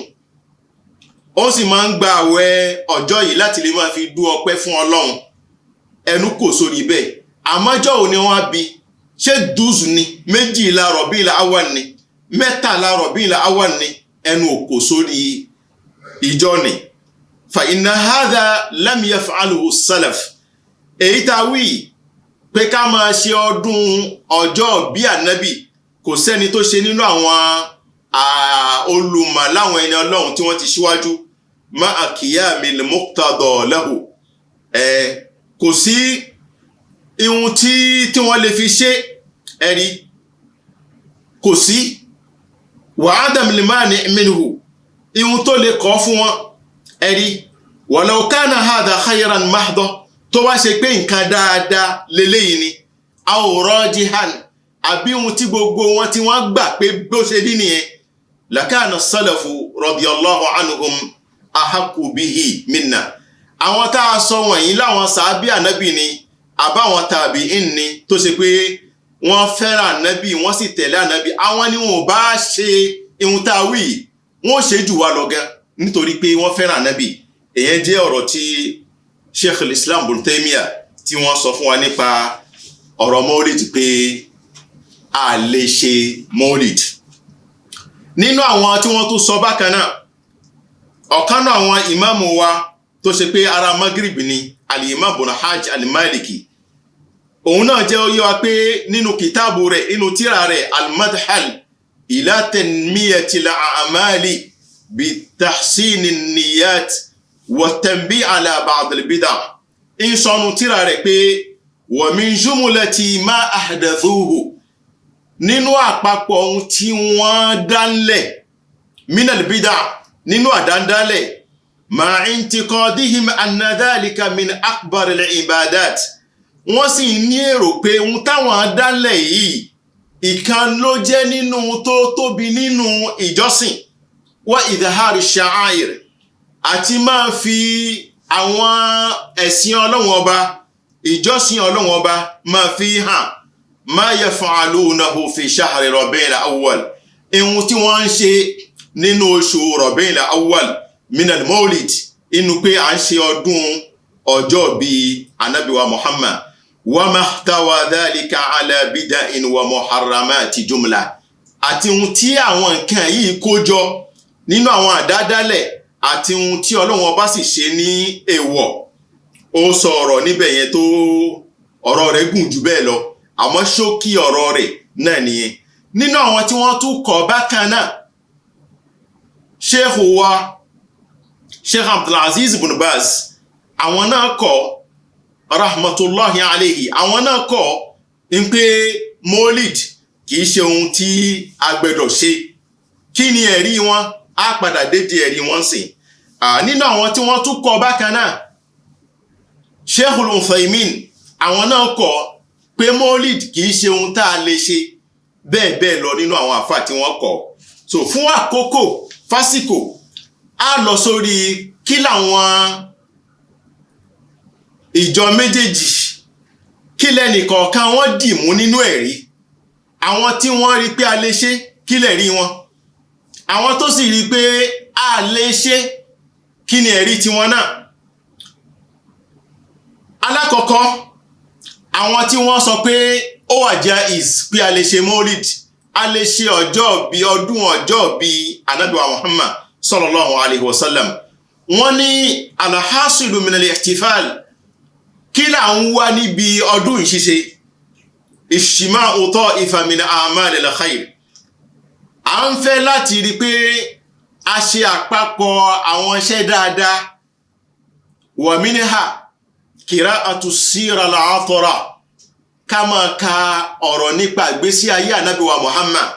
ó sì máa ń gba àwẹ̀ ọjọ́ yìí láti lè máa fi dú ọpẹ́ fún ọlọ́run ẹnu kò sórí bẹ́ẹ̀ àmọ́jọ́ ò ní wọ́n bí ṣé dùzù ni 12 Rabiul Awwal ni 13 Rabiul Awwal ni ẹnu òkò sórí ìjọ ni fa inna hadha lam yaf'aluhu salaf èyí tá wí pé ká máa ṣe ọdún ọjọ́ bí ànábì kò sẹ́ni tó ṣe nínú àwọn olùmọ̀ láwọn ẹni ọlọ́run tí wọ́n ti ṣíwájú ma qiyamil muqtada lahu kò sí ihun tí wọ́n lè fi ṣe ẹ̀rí kò sí wa adam limani minhu ihun tó lè kọ́ fún wọn ẹ̀rí walau kana hadha khayran mahdha tó wá ṣe pé nǹkan dáadáa lélẹ́yìn ni aw rajihan àbí ohun tí gbogbo wọn tí wọ́n gbà pé bó ṣe rí nìyẹn lakana salafu radiyallahu anhum ahaqqu bihi minna àwọn tá a sọ wọ̀nyí láwọn sàábí ànábì ni àbáwọn tabi'in ni tó ṣe pé wọ́n fẹ́ràn ànábì wọ́n sì tẹ̀lé ànábì àwọn ni wọn ò bá ṣe ihun tá a wí wọ́n ṣe jù wá lọ gan nítorí pé wọ́n fẹ́ràn ànábì èyàn jẹ́ ọ̀rọ̀ tí Sheikh al-Islam Ibn Taymiyyah tí wọ́n sọ fún wa nípa ọ̀rọ̀ Maulid pé a lè ṣe Maulid nínú àwọn tí wọ́n tún sọ bákan náà ọ̀kan náà àwọn ìmáàmù wa tó ṣe pé ara Maghrib ni al-Imam Ibn Hajj al-Maliki òun náà jẹ́ ó yé wa pé nínú kìtàbù rẹ̀ inú tírà rẹ̀ al-Madkhal ila tanmiyatil a'mali bi tahsinin niyyat wa tanbih ala ba'd al-bid'ah in sọnù tírà rẹ̀ pé wa min jumlati ma ahdathuhu nínú àpapọ̀ ohun tí wọ́n dánlẹ̀ minal bid'ah nínú àdándálẹ̀ ma intiqadihim anna dhalika min akbar al-ibadat wọ́n sì ní èrò pé ohun táwọn dánlẹ̀ yìí ìkan ló jẹ́ nínú tó tóbi nínú ìjọsìn wa idhari sha'air àti máa fi àwọn ẹ̀sìn Ọlọ́run ọba ìjọsìn Ọlọ́run ọba máa fi hàn ma yaf'alunahu fi shahri Rabi'il Awwal ihun tí wọ́n ń ṣe nínú oṣù Rabi'il Awwal minal Maulid inú pé à ń ṣe ọdún ọjọ́ bí Ànábì wa Muhammad wa mahtawa dhalika ala bid'in wa muharramati jumla àti ohun tí àwọn nǹkan yìí kó jọ nínú àwọn àdádálẹ̀ àti ohun tí Ọlọ́run ọba sì ṣe ní èèwọ̀ ó sọ ọ̀rọ̀ níbẹ̀ yẹn tó ọ̀rọ̀ rẹ̀ gùn jù bẹ́ẹ̀ lọ àmọ́ ṣókí ọ̀rọ̀ rẹ̀ náà nìyẹn nínú àwọn tí wọ́n tún kọ̀ bákan náà sheikh wa sheikh Abdulaziz Ibn Baz àwọn náà kọ̀ rahmatullahi alayhi àwọn náà kọ̀ ń pé Maulid kìí ṣe ohun tí a gbọ́dọ̀ ṣe kí ni ẹ̀rí wọn á padà dédé ẹ̀rí wọn sí nínú àwọn tí wọ́n tún kọ̀ bákan náà Sheikh Al-Uthaymin àwọn náà kọ̀ pé Maulid kìí ṣe ohun tá a lè ṣe bẹ́ẹ̀ bẹ́ẹ̀ lọ nínú àwọn àfáà tí wọ́n kọ̀ so fún àkókò fásìkò a lọ sórí kí làwọn ìjọ méjèèjì kí lẹ́nìkọ̀ọ̀kan wọ́n dì mú nínú ẹ̀rí àwọn tí wọ́n rí pé a lè ṣe kí lẹ̀rí wọn àwọn tó sì rí pé a lè ṣe kí ni ẹ̀rí tiwọn náà alákọ̀ọ́kọ́ àwọn tí wọ́n sọ pé ó wà jaiz pé a lè ṣe Maulid a lè ṣe ọjọ́ bí ọdún ọjọ́ bí Ànábì wa Muhammad sallallahu alaihi wasallam wọ́n ní alhasilu min al-ihtifal kí là ń wá níbi ọdún ìṣíṣe ishtima'u ta'ifa min a'mal al-khair a ń fẹ́ láti rí pé a ṣe àpapọ̀ àwọn iṣẹ́ dáadáa wa minha qira'atu sira al-'athara ká máa ka ọ̀rọ̀ nípa ìgbésí ayé Ànábì wa Muhammad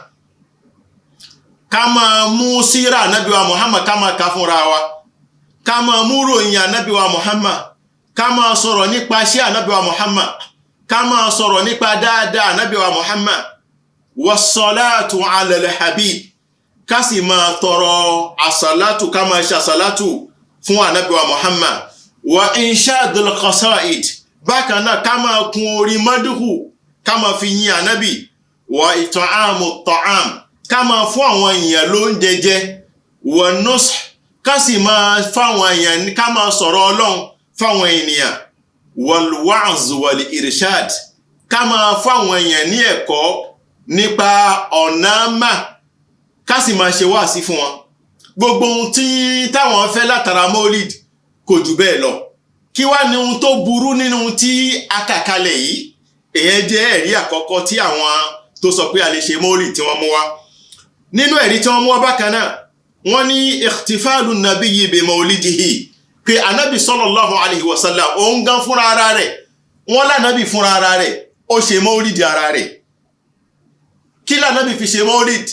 ká máa mú síra ànábì wa Muhammad ká máa kà fúnra wa, ká máa mú ròyìn ànábì wa Muhammad, ká máa sọ̀rọ̀ nípa iṣẹ́ ànábì wa Muhammad, ká máa sọ̀rọ̀ nípa dáadáa ànábì wa Muhammad, wassalatu ala al-habib, ká sì máa tọrọ àsàlátù, ká máa ṣe àsàlátù fún ànábì wa Muhammad, wa inshadul qasaid, bákan náà ká máa kun orin mádùhù, ká máa fi yin ànábì, wa it'amu ta'am, ká máa fún àwọn èèyàn lóúnjẹ jẹ, wa nush, ká sì máa fáwọn èèyàn, ká máa sọ̀rọ̀ Ọlọ́run fáwọn ènìyàn, wal wa'z wal irshad, ká máa fáwọn èèyàn ní ẹ̀kọ́ nípa ọ̀nà mà, ká sì máa ṣe wáàsí fún wọn. Gbogbo ohun tí táwọn fẹ́ látara Maulid kò jù bẹ́ẹ̀ lọ. Kí wá ní ohun tó burú nínú ohun tí a kà kalẹ̀ yìí? Èyàn jẹ́ ẹ̀rí àkọ́kọ́ tí àwọn tó sọ pé a lè ṣe Maulid tí wọ́n mú wá. Nínú ẹ̀rí tí wọ́n mú wá bákan náà, wọ́n ní ikhtifalu nabiyyi bi maulidihi, pé anábì sallallahu alaihi wasallam òun gan fúnra ara rẹ̀, wọ́n lánàbì fúnra ara rẹ̀, ó ṣe Maulid ara rẹ̀. Kí lánàbì fi ṣe Maulid?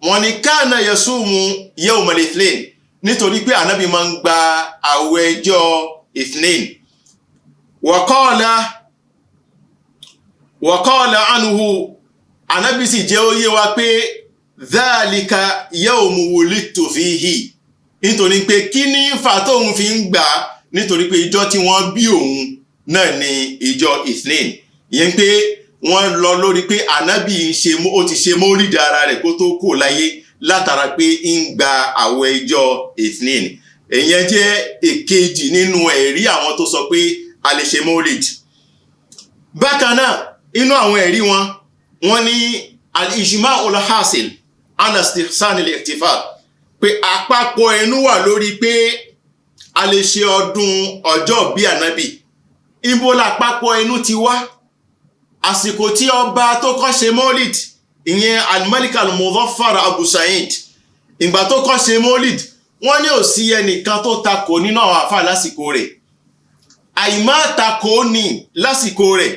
Wọ́n ní kana yasumu yawm al-ithnain, nítorí pé anábì máa ń gba àwẹ̀ ọjọ́ ithnain. Wa qala anhu, anábì sì jẹ́ ó yé wa pé dhalika yawmu wulidtu fihi, nítorí pé kí ní fà tóun fi ń gbà, nítorí pé ìjọ tí wọ́n bí òun náà ni ìjọ ithnain. Ìyẹn pé wọ́n lọ lórí pé ànábì ó ti ṣe Maulid ara rẹ̀ kó tó kò láyé látara pé ń gba àwẹ̀ ìjọ ithnain. Èyàn jẹ́ èkejì nínú ẹ̀rí àwọn tó sọ pé a lè ṣe Maulid. Bákan náà, inú àwọn ẹ̀rí wọ́n ní al-ijma'ul hasil ala istihsan al-ihtifal, pé àpapọ̀ ẹnu wà lórí pé a lè ṣe ọdún ọjọ́ bí ànábì. Ibo lápapọ̀ ẹnu ti wá? Àsìkò tí ọba tó kọ́ ṣe Maulid, ìyẹn al-Malik al-Muzaffar Abu Sa'id, ìgbà tó kọ́ ṣe Maulid, wọ́n ní ò sí ẹnìkan tó takò nínú àwọn àfáà lásìkò rẹ̀. Àìmá takò ní lásìkò rẹ̀,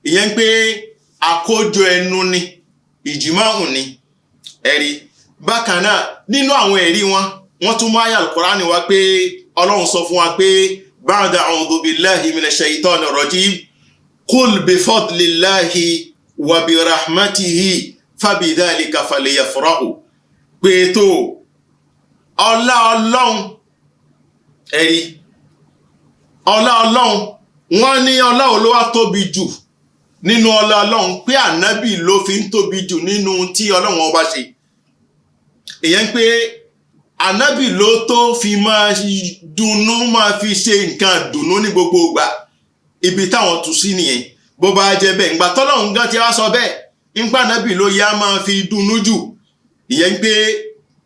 ìyẹn pé àkójọ ẹnu ni, ìjìmáhùn ni ẹ̀rí. Bákan náà, nínú àwọn ẹ̀rí wọ́n tún mú àyá al-Qur'ani wá pé Ọlọ́run sọ fún wa pé ba'da a'udhu billahi minash shaitanir rajim, qul bifadlillahi wa birahmatihi fabidhalika falyafrahu, pé tó ọlá Ọlọ́run, ẹ̀rí, ọlá Ọlọ́run, wọ́n ní ọlá Olúwa tóbi jù nínú ọlá Ọlọ́run, pé ànábì ló fi ń tóbi jù nínú tí Ọlọ́run ọba ṣe. Ìyẹn pé ànábì ló tó fi máa dùnnú, máa fi ṣe nǹkan dùnnú ní gbogbo ìgbà. Ibi táwọn tù sí nìyẹn. Bó bá jẹ́ bẹ́ẹ̀, ìgbà tọ́lọ́run gan ti wá sọ bẹ́ẹ̀, nípa ànábì ló yá máa fi dùnnú jù. Ìyẹn pé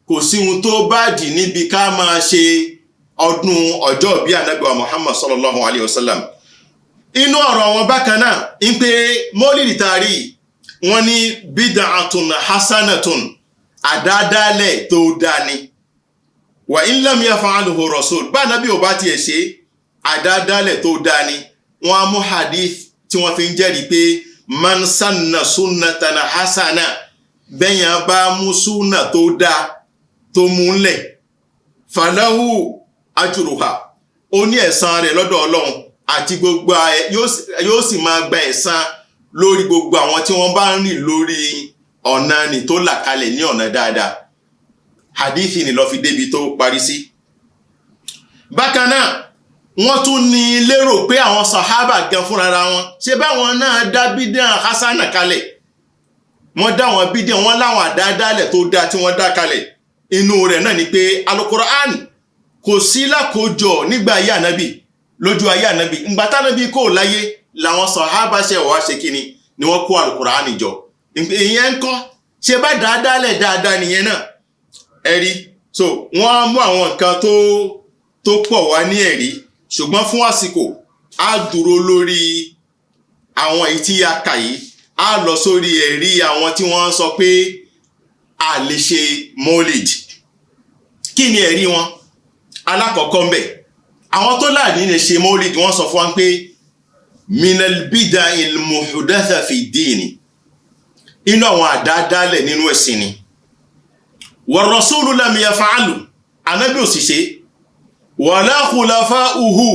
kò sí ohun tó bàdì níbi ká máa ṣe ọdún ọjọ́ bí ànábì wa Muhammad sallallahu alaihi wasallam. Inú ọ̀rọ̀ wọn bákan náà, ń pé Maulid tàrí, wọ́n ní bid'atun hasanatun, àdádálẹ̀ tó dání. Wa in lam yaf'alhu rasul, bá ànábì ò bá tiẹ̀ ṣe àdádálẹ̀ tó dání. Wọ́n á mú hadith tí wọ́n fi ń jẹ́rìí pé man sanna sunnatan hasana, bẹ́yàn bá mú súnà tó dá tó múlẹ̀, falahu ajruha, ó ní ẹ̀san rẹ̀ lọ́dọ̀ Ọlọ́run, àti gbogbo yóò sì máa gba ẹ̀san lórí gbogbo àwọn tí wọ́n bá ń rìn lórí ọ̀nà ni tó là kalẹ̀ ní ọ̀nà dáadáa. Hadithi ni lọ fi débi tó parí sí. Bákan náà, wọ́n tún ní lérò pé àwọn sàhábà gan fúnra wọn, ṣe báwọn náà dá bídíà hasana kalẹ̀. Wọ́n dá wọn bídíà, wọ́n láwọn àdádálẹ̀ tó dá tí wọ́n dá kalẹ̀. Inú rẹ̀ náà ni pé Al-Qur'an kò sí lákòójọ nígbà ayé ànábì, lójú ayé ànábì. Ìgbà tánábì kò láyé làwọn sàhábà ṣe wá ṣe kíni ni wọ́n kó Al-Qur'an jọ. Ìyẹn ń kọ́, ṣe bá dáadáalẹ̀ dáadáa nìyẹn náà ẹ̀rí. So wọ́n á mú àwọn nǹkan tó pọ̀ wá ní ẹ̀rí, ṣùgbọ́n fún àsìkò á dúró lórí àwọn èyí tí a kà yìí, á lọ sórí ẹ̀rí àwọn tí wọ́n sọ pé a lè ṣe Maulid. Kí ni ẹ̀rí wọn? Alákọ̀ọ́kọ́ ń bẹ̀, àwọn tó láàní lè ṣe Maulid wọ́n sọ fún wa pé minal bida'il muhdatha fi dini, inú àwọn àdádálẹ̀ nínú ẹ̀sìn ni. wa rasulu lam yaf'alu ànábì ò sì ṣe wala khulafa'uhu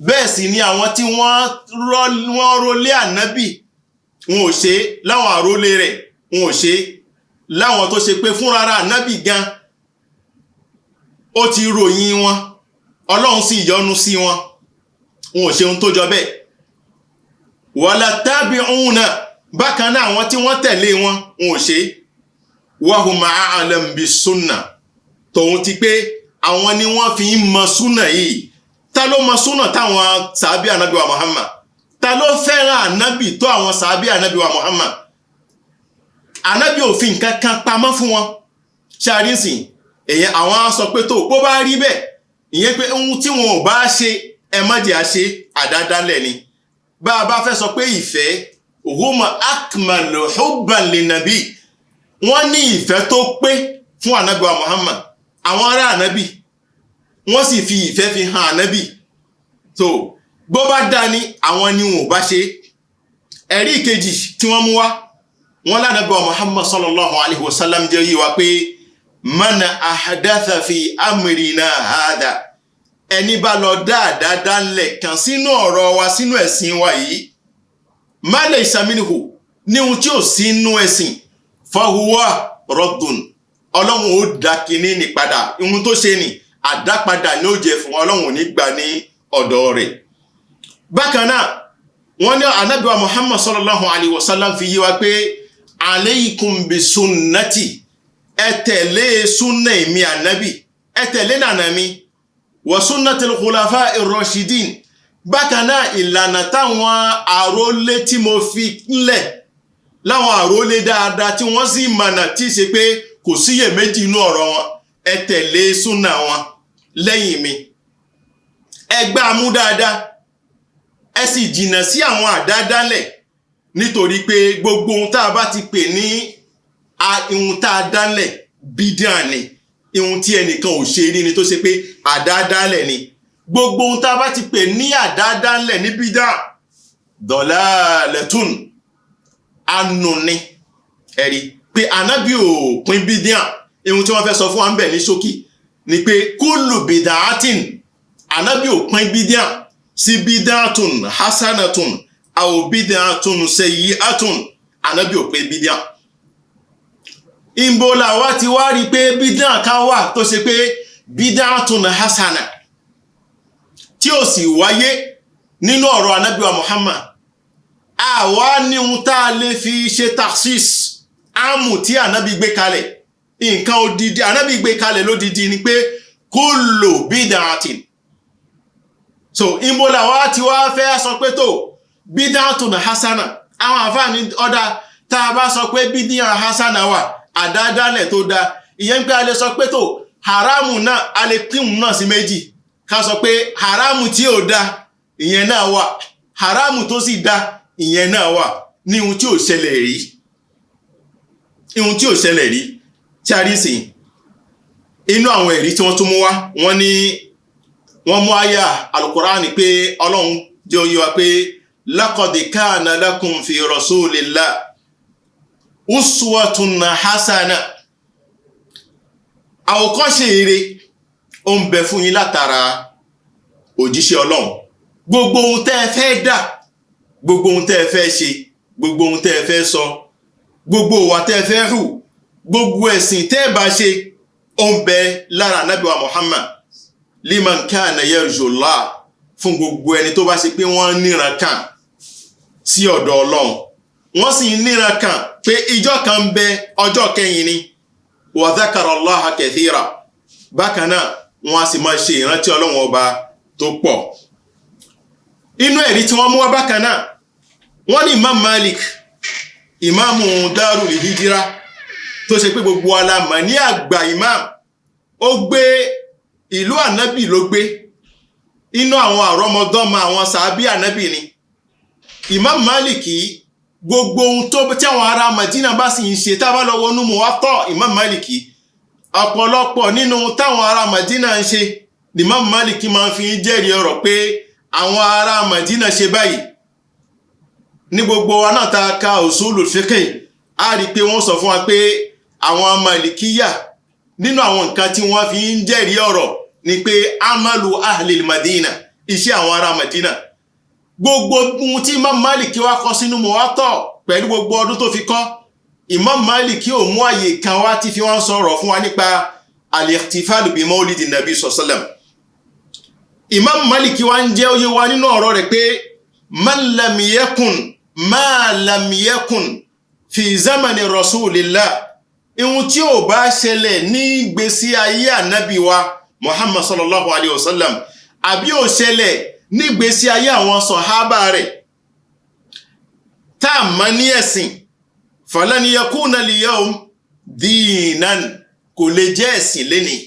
bẹ́ẹ̀ sì ni àwọn tí wọ́n rólé ànábì wọn ò ṣe láwọn àrólé rẹ̀ wọn ò ṣe láwọn tó ṣe pé fúnra ànábì gan ó ti ròyìn wọn ọlọ́run sì yọ́nú sí wọn wọn ò ṣe ohun tó jọ bẹ́ẹ̀ wala tabi'una bákan náà àwọn tí wọ́n tẹ̀lé wọn wọn ò ṣe wa hum a'lam bis sunnah tòun ti pé àwọn ni wọ́n fi ń mọ súnà yìí ta ló mọ súnà táwọn sàábí ànábì wa Muhammad ta ló fẹ́ràn ànábì tó àwọn sàábí ànábì wa Muhammad ànábì òfin kankan pamọ́ fún wọn ṣàrínsìn èyàn àwọn sọ pé tó bó bá rí bẹ́ẹ̀ ìyẹn pé ohun tí wọn ò bá ṣe ẹ má jẹ́ àṣe àdádálẹ̀ ni bá a bá fẹ́ sọ pé ìfẹ́ huma akmalu hubban linnabi wọ́n ní ìfẹ́ tó pé fún ànábì wa Muhammad àwọn ará ànábì wọ́n sì fi ìfẹ́ fi hàn ànábì so bó bá dá ní àwọn ni wọn ò bá ṣe ẹ̀rí ìkejì tí wọ́n mú wá wọ́n lánàbí wa Muhammad sallallahu alaihi wasallam jẹ́ yí wa pé mana ahdatha fi amrina hadha ẹni bá lọ dáadáa lẹ̀ kan sínú ọ̀rọ̀ wa sínú ẹ̀sìn wa yìí ma laysa minhu ní ohun tí ò sínú ẹ̀sìn fahuwa raddun ọlọ́run ó dá kinní ní padà ohun tó ṣe ní àdápadà ní ó jẹ fún ọlọ́run ní gbà ní ọ̀dọ̀ rẹ̀ bákan náà wọ́n ní ànábì wa Muhammad sallallahu alaihi wasallam fi yí wa pé alaykum bi sunnati ẹ tẹ̀lé súnnà mi ànábì ẹ tẹ̀lé nànà mi wa sunnatil khulafa'ir rashidin bákan náà ìlànà táwọn àrólé tí mo fi ńlẹ̀ láwọn àrólé dáadáa tí wọ́n sì mọ̀nà tí ṣe pé kò síyè méjì inú ọ̀rọ̀ wọn ẹ tẹ̀lé súnà wọn lẹ́yìn mi ẹ gbá mú dáadáa ẹ sì jìnnà sí àwọn àdádálẹ̀ nítorí pé gbogbo ohun tá a bá ti pè ní ohun tá a dálẹ̀ bídíà ni ohun tí ẹnìkan ò ṣe rí ni tó ṣe pé àdádálẹ̀ ni gbogbo ohun tá a bá ti pè ní àdádálẹ̀ ní bídíà dalalatun anù ni ẹ̀rí pé ànábì ò pín bídíà ohun tí wọ́n fẹ́ sọ fún wa ń bẹ̀ ní ṣókí ni pé kullu bid'atin ànábì ò pín bídíà sí bid'atun hasanatun aw bid'atun sayyi'atun ànábì ò pín bídíà ìbòlà wá ti wá rí pé bídíà kan wà tó ṣe pé bid'atun hasana tí ó sì wáyé nínú ọ̀rọ̀ ànábì wa Muhammad àwa ní ohun tá a lè fi ṣe takhsis ámù tí ànábì gbé kalẹ̀ nǹkan odidi ànábì gbé kalẹ̀ lódidi ni pé kullu bid'atin so ìbòlà wá ti wá fẹ́ sọ pé tó bid'atun hasana àwọn àfáàní ọ̀dà tá a bá sọ pé bídíà hasana wà àdádálẹ̀ tó dá ìyẹn pé a lè sọ pé tó haramu náà a lè pín náà sí méjì ká sọ pé haramu tí ò dá ìyẹn náà wà haramu tó sì dá ìyẹn náà wà ní ohun tí ò ṣẹlẹ̀ rí tí a rí sí inú àwọn ẹ̀rí tí wọ́n tún mú wá wọ́n mú àyà Al-Qur'ani pé ọlọ́run jẹ́ ó yé wa pé laqad kana lakum fi rasulillah uswatun hasana àwòkọ́ṣe ire ó ń bẹ fún yín látara òjíṣẹ́ ọlọ́run gbogbo ohun tẹ́ ẹ fẹ́ dà gbogbo ohun tẹ́ ẹ fẹ́ ṣe gbogbo ohun tẹ́ ẹ fẹ́ sọ gbogbo ìwà tẹ́ ẹ fẹ́ hù gbogbo ẹ̀sìn tẹ́ ẹ bá ṣe ó ń bẹ lára Ànábì wa Muhammad liman kana yarjullah fún gbogbo ẹni tó bá ṣe pé wọ́n níran kàn sí ọ̀dọ̀ ọlọ́run wọ́n sì níran kàn pé ìjọ́ kan ń bẹ ọjọ́ kẹyìn ni wa dhakara Allaha kathira bákan náà wọ́n á sì máa ṣe ìrántí ọlọ́run ọba tó pọ̀ inú ẹ̀rí tí wọ́n mú wá bákan náà wọ́n ní Imam Malik ìmáàmù Darul Hijra tó ṣe pé gbogbo alamọ̀ ní àgbà imam ó gbé ìlú ànábì ló gbé inú àwọn àrọmọdọ́mọ àwọn sàábí ànábì ni Imam Maliki gbogbo ohun tó tí àwọn ará Madina bá sì ń ṣe tá bá lọ wọnú Muwatta Imam Maliki ọ̀pọ̀lọpọ̀ nínú táwọn ará Madina ń ṣe Imam Maliki máa fi ń jẹ́rìí ọ̀rọ̀ pé àwọn ará Madina ṣe báyìí ní gbogbo wa náà ta ka usulul fiqh a rí pé wọ́n sọ fún wa pé àwọn Malikiya nínú àwọn nǹkan tí wọ́n fi ń jẹ́rìí ọ̀rọ̀ ni pé amalu ahlil madina iṣẹ́ àwọn ará madina gbogbo ohun tí Imam Malik wá kọ sínú Muwatta pẹ̀lú gbogbo ọdún tó fi kọ Imam Malik ò mú àyè kan wá tí fi wọ́n sọ̀rọ̀ fún wa nípa al-ihtifalu bi mawlidi nabi sallam. Imam Malik wá ń jẹ́ oyé wa nínú ọ̀rọ̀ rẹ̀ pé man lam yakun ma lam yakun fi zamani rasulillah ihun tí ó bá ṣẹlẹ̀ ní ìgbésí ayé ànábì wa Muhammad sallallahu alaihi wasallam àbí ó ṣẹlẹ̀ ní ìgbésí ayé àwọn sọ̀hábà rẹ̀ tá mọ̀ ní ẹ̀sìn falan yakuna al-yawm dinan kò lè jẹ́ ẹ̀sìn lénìí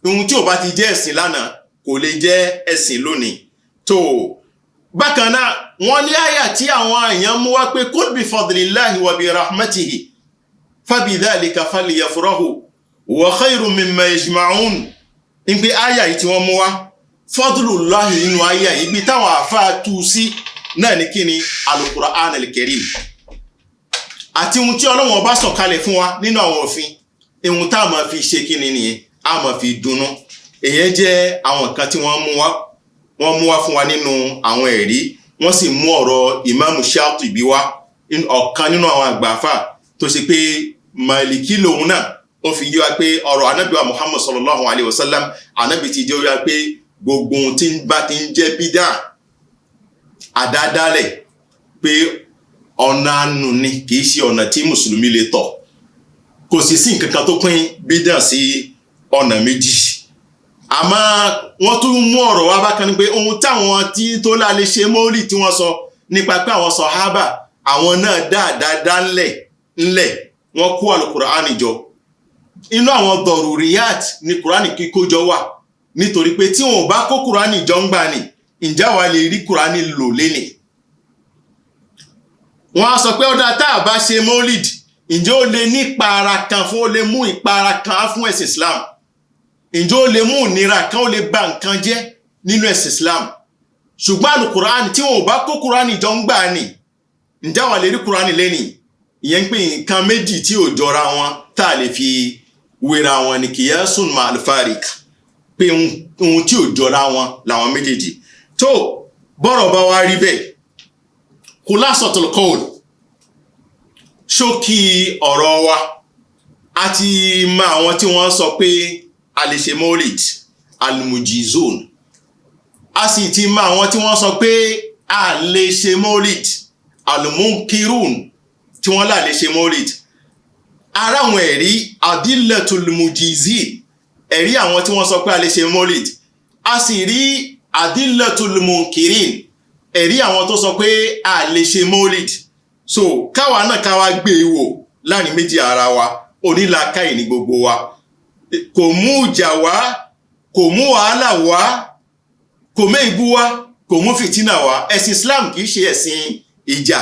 ihun tí ó bá ti jẹ́ ẹ̀sìn lánàá kò lè jẹ́ ẹ̀sìn lónìí tó bákan náà wọ́n ní àyà tí àwọn èèyàn mú wá pé kul bi fadlillahi wa bi rahmatihi fabidhalika falyafrahu wa khayrun mimma yajma'un in pé àyà yìí tí wọ́n mú wá fadlullahi nínú àyà yìí bí táwọn àfáà tú sí náà ní kíni al-Qur'an al-Karim àti ohun tí Ọlọ́run bá sọ̀kalẹ̀ fún wa nínú àwọn òfin ohun tá máa fi ṣe kíni nìyẹn a máa fi dùnnú èyàn jẹ́ àwọn nǹkan tí wọ́n mú wá fún wa nínú àwọn ẹ̀rí wọ́n sì mú ọ̀rọ̀ Imam Shatibi wá ọ̀kan nínú àwọn àgbàfà tó ṣe pé Maliki lòun náà ó fi yé wa pé ọ̀rọ̀ Ànábì wa Muhammad sallallahu alaihi wasallam Ànábì ti jẹ́ wa pé gbogbo ohun tí bá ti ń jẹ́ bídà àdádálẹ̀ pé ọ̀nà ànú ni kìí ṣe ọ̀nà tí mùsùlùmí lè tọ̀ kò sì sí nǹkan kan tó pín bídà sí ọ̀nà méjì àmọ́ wọ́n tún mú ọ̀rọ̀ wá bákan ní pé ohun táwọn tí tó lálẹ́ ṣe mọ́lì tí wọ́n sọ nípa pé àwọn sàhábà àwọn náà dáadáa ńlẹ̀ wọ́n kó al-Qur'ani jọ inú àwọn dọ̀rùríyàt ní Qur'ani kíkójọ wà nítorí pé tí wọn ò bá kó Qur'ani jọ ń gbà ní ǹjẹ́ wà lè rí Qur'ani lò lénìí wọ́n á sọ pé ọ̀dà tá a bá ṣe mọ́lìd ǹjẹ́ ó lè ní ìpara kan fún ó lè mú ìpara kan fún ẹ̀sìn Islam ǹjẹ́ ó lè mú ìnira kan ó lè ba nǹkan jẹ́ nínú ẹ̀sìn Islam ṣùgbọ́n al-Qur'ani tí wọn ò bá kó Qur'ani jọ ń gbà ní ǹjẹ́ wà lè rí Qur'ani lénìí ìyẹn pé nǹkan méjì tí ò jọra wọn tá a lè fi wéra wọn ní qiyasun ma'al farik pé ohun tí ò jọra wọn làwọn méjèèjì tó bọ́rọ̀ bá wá rí bẹ́ẹ̀ khulasatul qawl ṣókí ọ̀rọ̀ wa àti mọ àwọn tí wọ́n sọ pé a lè ṣe mọ́lìd al-mujizun a sì ti mọ àwọn tí wọ́n sọ pé a lè ṣe mọ́lìd al-munkirun tí wọ́n là lè ṣe mọ́lìd ara àwọn ẹ̀rí adillatul mujizin ẹ̀rí àwọn tí wọ́n sọ pé a lè ṣe mọ́lìd a sì rí adillatul munkirin ẹ̀rí àwọn tó sọ pé a lè ṣe mọ́lìd so káwa náà káwa gbé e wò láàrin méjì ara wa onílàákàyè ní gbogbo wa kò mú ìjà wá kò mú wàhálà wá kò mú ìbú wá kò mú fìtínà wá ẹ̀sìn Islam kìí ṣe ẹ̀sìn ìjà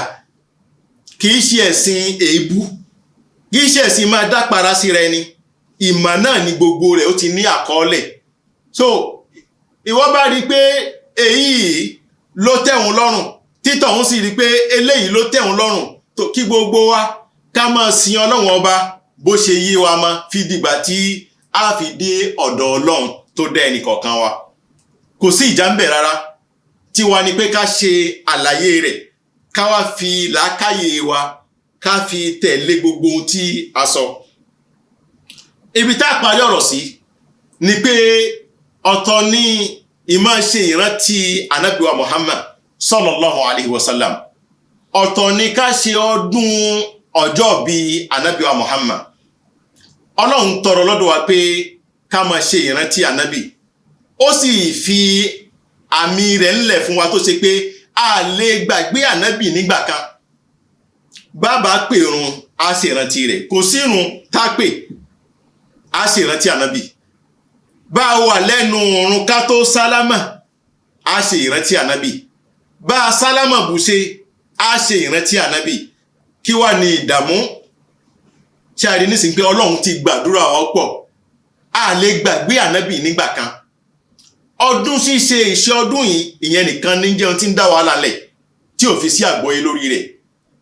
kìí ṣe ẹ̀sìn èébú kìí ṣe ẹ̀sìn máa dápara sí rẹ ni ìmọ̀ náà ni gbogbo rẹ̀ ó ti ní àkọọ́lẹ̀ so ìwọ bá rí pé èyí ló tẹ̀wọ̀n lọ́rùn títọ̀ ń sì rí pé eléyìí ló tẹ̀wọ̀n lọ́rùn tó kí gbogbo wa ká máa sin Ọlọ́run ọba bó ṣe yí wa mọ́ fi dìgbà tí a fi dé ọ̀dọ̀ Ọlọ́run tó dá ẹnì kọ̀ọ̀kan wa kò sí ìjà ń bẹ̀ rárá tí wa ni pé ká ṣe àlàyé rẹ̀ ká wá fi làákàyè wa ká fi tẹ̀lé gbogbo ohun tí a sọ ibi tá a parí ọ̀rọ̀ sí ni pé ọ̀tọ̀ ní ìmọ̀ ṣe ìrántí Ànábì wa Muhammad sallallahu alaihi wasallam ọ̀tọ̀ ní ká ṣe ọdún ọjọ́ bí Ànábì wa Muhammad Ọlọ́run tọrọ lọ́dọ̀ wa pé ká máa ṣe ìrántí Ànábì ó sì fi àmì rẹ̀ ńlẹ̀ fún wa tó ṣe pé a lè gbàgbé Ànábì nígbà kan bàbá pèrun a ṣe ìrántí rẹ̀ kò sírun tá pè a ṣe ìrántí Ànábì bá wà lẹ́nu ọ̀run ká tó sálámà a ṣe ìrántí Ànábì bá sálámà bù ṣe a ṣe ìrántí Ànábì kí wá ní ìdààmú tí a rí nísìn pé Ọlọ́run ti gbàdúrà ọ̀pọ̀ a lè gbàgbé Ànábì nígbà kan ọdún ṣíṣe ìṣe ọdún yìí ìyẹn nìkan ní jẹun tí ń dá wàhálà lẹ̀ tí ò fi sí àgbọ́yé lórí rẹ̀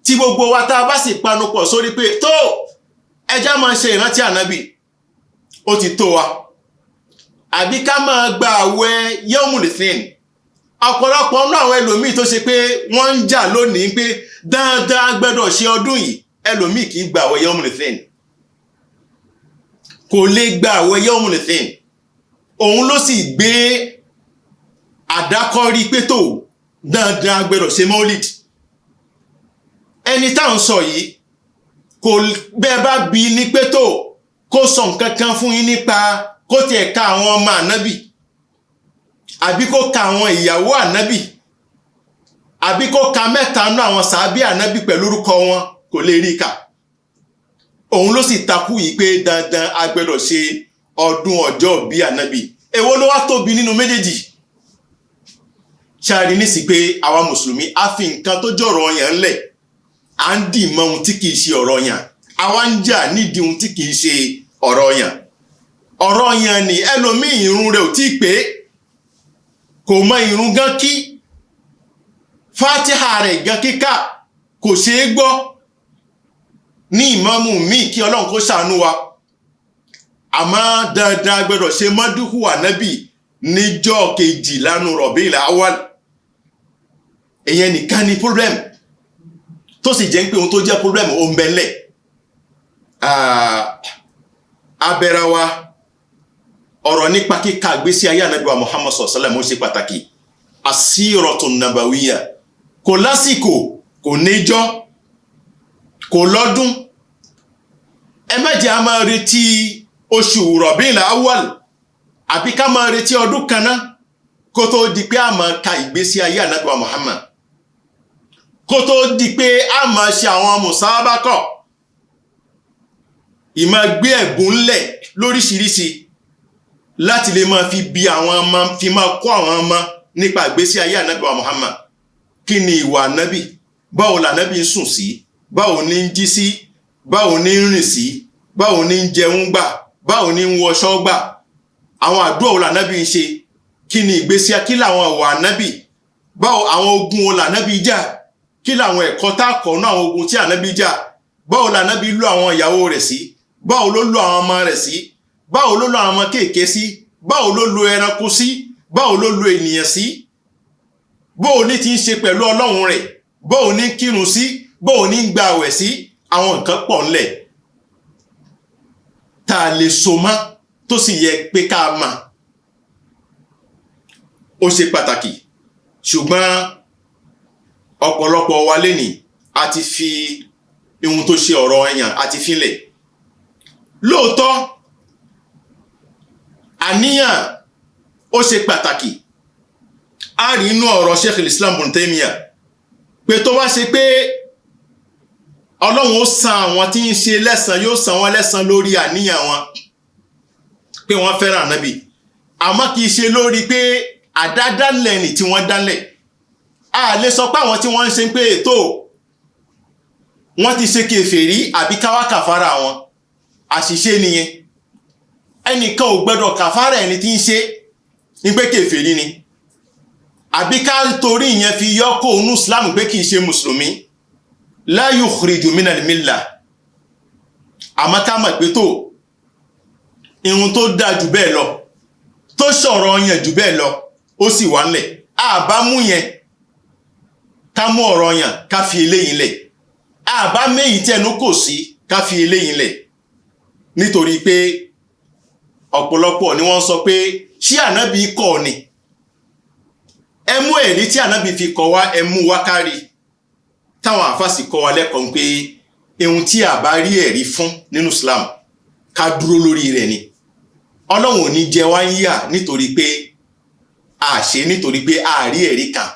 tí gbogbo wa tá a bá sì panupọ̀ sórí pé tó ẹjá máa ṣe ìrántí Ànábì ó ti tó wa àbí ká máa gba àwẹ̀ yawmul ithnain. Ọ̀pọ̀lọpọ̀ ọ̀nà àwọn ẹlòmíì tó ṣe pé wọ́n ń jà lónìí pé dáadáa gbẹ́dọ̀ ṣe ọdún yìí, ẹlòmíì kì í gba àwẹ̀ yawmul ithnain, kò lè gba àwẹ̀ yawmul ithnain. Òun ló sì gbé àdákọ́rí pé tó dáadáa gbẹ́dọ̀ ṣe maulid. Ẹni tá ń sọ yìí kò bẹ́ẹ̀ bá bi ní pé tó kó sọ nǹkan kan fún yín nípa kó tiẹ̀ ka àwọn ọmọ ànábì, àbí kó ka àwọn ìyàwó ànábì, àbí kó ka mẹ́ta nú àwọn sàábí ànábì pẹ̀lú orúkọ wọn, kò lè rí kà. Òun ló sì takú yìí pé dandan a gbọ́dọ̀ ṣe ọdún ọjọ́ bí ànábì. Èwo ló wá tóbi nínú méjèèjì? Ṣáàrí ní sí pé àwa mùsùlùmí á fi nǹkan tó jọ̀rọ̀ yàn ńlẹ̀, à ń dì mọ́ ohun tí kìí ṣe ọ̀rọ̀ yàn, àwa ń jà nídìí ohun tí kìí ṣe ọ̀rọ̀ yàn. Ọ̀rọ̀ yàn ni ẹlòmíì ìrun rẹ̀ ò tí pé, kò mọ ìrun gan kí, fátíhà rẹ̀ gan kíkà kò ṣeé gbọ́ ní ìmámù míì, kí Ọlọ́run kó ṣàánú wa. Àmọ́ dandan gbọ́dọ̀ ṣe mọ́dúhù ànábì níjọ́ kejìlá nínú Rabiul Awwal. Ìyẹn nìkan ni problem tó sì jẹ́ pé ohun tó jẹ́ problem ó ń bẹ́lẹ̀. Abẹ́ra wa ọ̀rọ̀ nípa kíka ìgbésí ayé ànábì wa Muhammad sallallahu alaihi wasallam ó ṣe pàtàkì. As-siratun nabawiyya kò lásìkò, kò níjọ́, kò lọ́dún. Ẹ má jẹ́ a máa retí oṣù Rabiul Awwal àbí ká máa retí ọdún kan náà kó tó di pé a máa ka ìgbésí ayé ànábì wa Muhammad, kó tó di pé a máa ṣe àwọn musabaqah, ìmá gbé ẹ̀bùn ńlẹ̀ lóríṣiríṣi láti lè máa fi bí àwọn ọmọ, fi máa kọ́ àwọn ọmọ nípa ìgbésí ayé ànábì wa Muhammad. Kí ni ìwà ànábì? Báwo lànábì ń sùn sí? Báwo ní ń jí sí? Báwo ní ń rìn sí? Báwo ní ń jẹun gbà? Báwo ní ń wọṣọ gbà? Àwọn àdúrà wo lànábì ń ṣe? Kí ni ìgbésí, kí làwọn ìwà ànábì? Báwo àwọn ogun wo lànábì jà? Kí làwọn ẹ̀kọ́ tá kọ́ náà àwọn ogun tí ànábì jà? Báwo lànábì lò àwọn ìyàwó rẹ̀ sí? Báwo ló lò àwọn ọmọ rẹ̀ sí? Báwo ló lò àwọn ọmọ kéèké sí? Báwo ló lò ẹranko sí? Báwo ló lò ènìyàn sí? Báwo ní ti ń ṣe pẹ̀lú Ọlọ́run rẹ̀? Báwo ní kírun sí? Báwo ní gba àwẹ̀ sí? Àwọn nǹkan pọ̀ ńlẹ̀ tá a lè so mọ́ tó sì yẹ pé ká mọ̀. Ó ṣe pàtàkì, ṣùgbọ́n ọ̀pọ̀lọpọ̀ wa lénìí a ti fi ohun tó ṣe ọ̀rọ̀ ẹ̀yàn àti fílẹ̀. Lóòótọ́ àníyàn ó ṣe pàtàkì. A rí inú ọ̀rọ̀ Sheikh al-Islam Ibn Taymiyyah pé tó bá ṣe pé Ọlọ́run ó san àwọn tí ń ṣe lẹ́san, yóò san wọ́n lẹ́san lórí àníyàn wọn pé wọ́n fẹ́ràn ànábì, àmọ́ kìí ṣe lórí pé àdádálẹ̀ ni tí wọ́n dálẹ̀. A lè sọ pé àwọn tí wọ́n ń ṣe pé ètò wọ́n ti ṣe kèfèrí àbí káwá kàfàrà wọn, àṣìṣe nìyẹn. Ẹnìkan ò gbọ́dọ̀ kàfàrà ẹni tí ń ṣe ní pé kèfèrí ni, àbí ká torí ìyẹn fi yọ kó nú Islam pé kìí ṣe mùsùlùmí. La yukhriju minal millah. Àmọ́ ká mọ̀ pé tó irun tó dá jù bẹ́ẹ̀ lọ, tó sọ̀rọ̀ yẹn jù bẹ́ẹ̀ lọ, ó sì wà ńlẹ̀. Àbá mú yẹn ká mú ọ̀rọ̀ yẹn ká fi eléyìn lẹ̀, àbá méyìí tẹnu kò sí ká fi eléyìn lẹ̀. Nítorí pé ọ̀pọ̀lọpọ̀ ni wọ́n sọ pé ṣé ànábì kọ́ ni? Ẹ mú ẹ̀rí tí ànábì fi kọ́ wá, ẹ mú wá kárí. Táwọn àfáàsì kọ́ wa lẹ́kọ̀ọ́ pé ohun tí a bá rí ẹ̀rí fún nínú Islam ká dúró lórí rẹ̀ ni. Ọlọ́run ò ní jẹ wá ń yà nítorí pé a ṣe, nítorí pé a rí ẹ̀rí kan.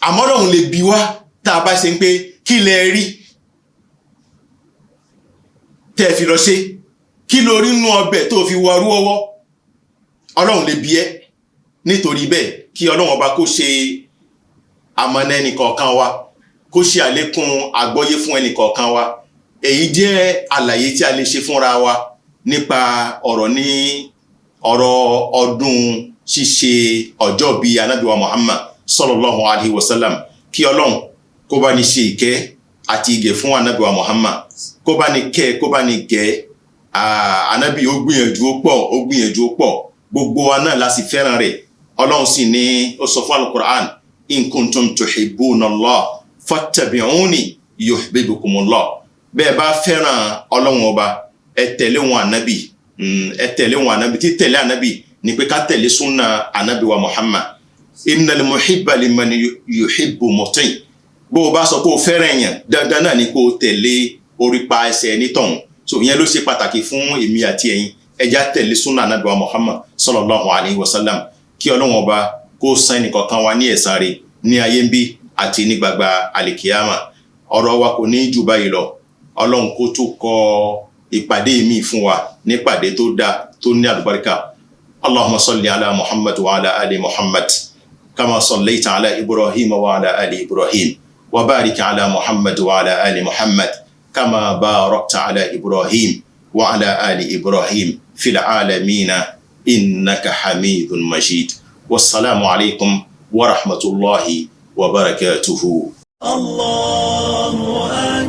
Àmọ́ Ọlọ́run lè bi wá tá a bá ṣe ń pé kí lẹ rí tẹ́ fi lọ ṣe, kí ló rí nínú ọbẹ̀ tó fi wọrú ọwọ́. Ọlọ́run lè bi ẹ́. Nítorí bẹ́ẹ̀ kí Ọlọ́run ọba kó ṣe amọ̀nà ẹnìkọ̀ọ̀kan wa, kó ṣe àlékún àgbọ́yé fún ẹnìkọ̀ọ̀kan wa. Èyí jẹ́ àlàyé tí a lè ṣe fúnra wa nípa ọ̀rọ̀ ọdún ṣíṣe ọjọ́ bí ànábì wa Muhammad sallallahu alaihi wasallam. Kí Ọlọ́run kó bá ní ṣe ìkẹ́ àti ìgẹ̀ fún ànábì wa Muhammad, kó bá ní kẹ́, kó bá ní gẹ̀, ànábì ó gbìyànjú ó pọ̀ gbogbo wa náà la sì fẹ́ràn rẹ̀ ọlọ́run sì ní ó sọ fún alukur'an in kuntum tuhibbuna Allah fattabi'uni yuhibbukumullah bẹ́ẹ̀ bá fẹ́ràn ọlọ́run ọba ẹ tẹ̀lé wọn ànábì títẹ̀lé ànábì ní pé ká tẹ̀lé súnà ànábì wa Muhammad innal muhibba liman yuhibbu muti' bó o bá sọ pé o fẹ́ràn èèyàn dandan náà ni kó o tẹ̀lé orípa ẹsẹ̀ nítọ̀hún so ìyẹn ló ṣe pàtàkì fún èmi àti ẹ̀yin ẹja tẹ̀lé súnà ànábì wa Muhammad sallallahu alayhi wa sallam kí ọlọ́run ọba kó san ẹnìkọ̀ọ̀kan wa ní ẹ̀san rẹ̀ ní ayé ń bí àti ní gbagba alikiyama ọ̀rọ̀ wa kò ní jù báyìí lọ ọlọ́run kó tó kọ ìpàdé mi fún wa nípàdé tó dáa tó ní àlùbáríkà allahumma salli ala muhammad wa ala ali muhammad kama sallaita ala ibrahim wa ala ali ibrahim wa barik ala muhammad wa ala ali muhammad kama barakta ala ibrahim wa ala ali ibrahim fil alamina innaka hamidun majid wassalamu alaikum wa rahmatullahi wa barakatuhu. الله أكبر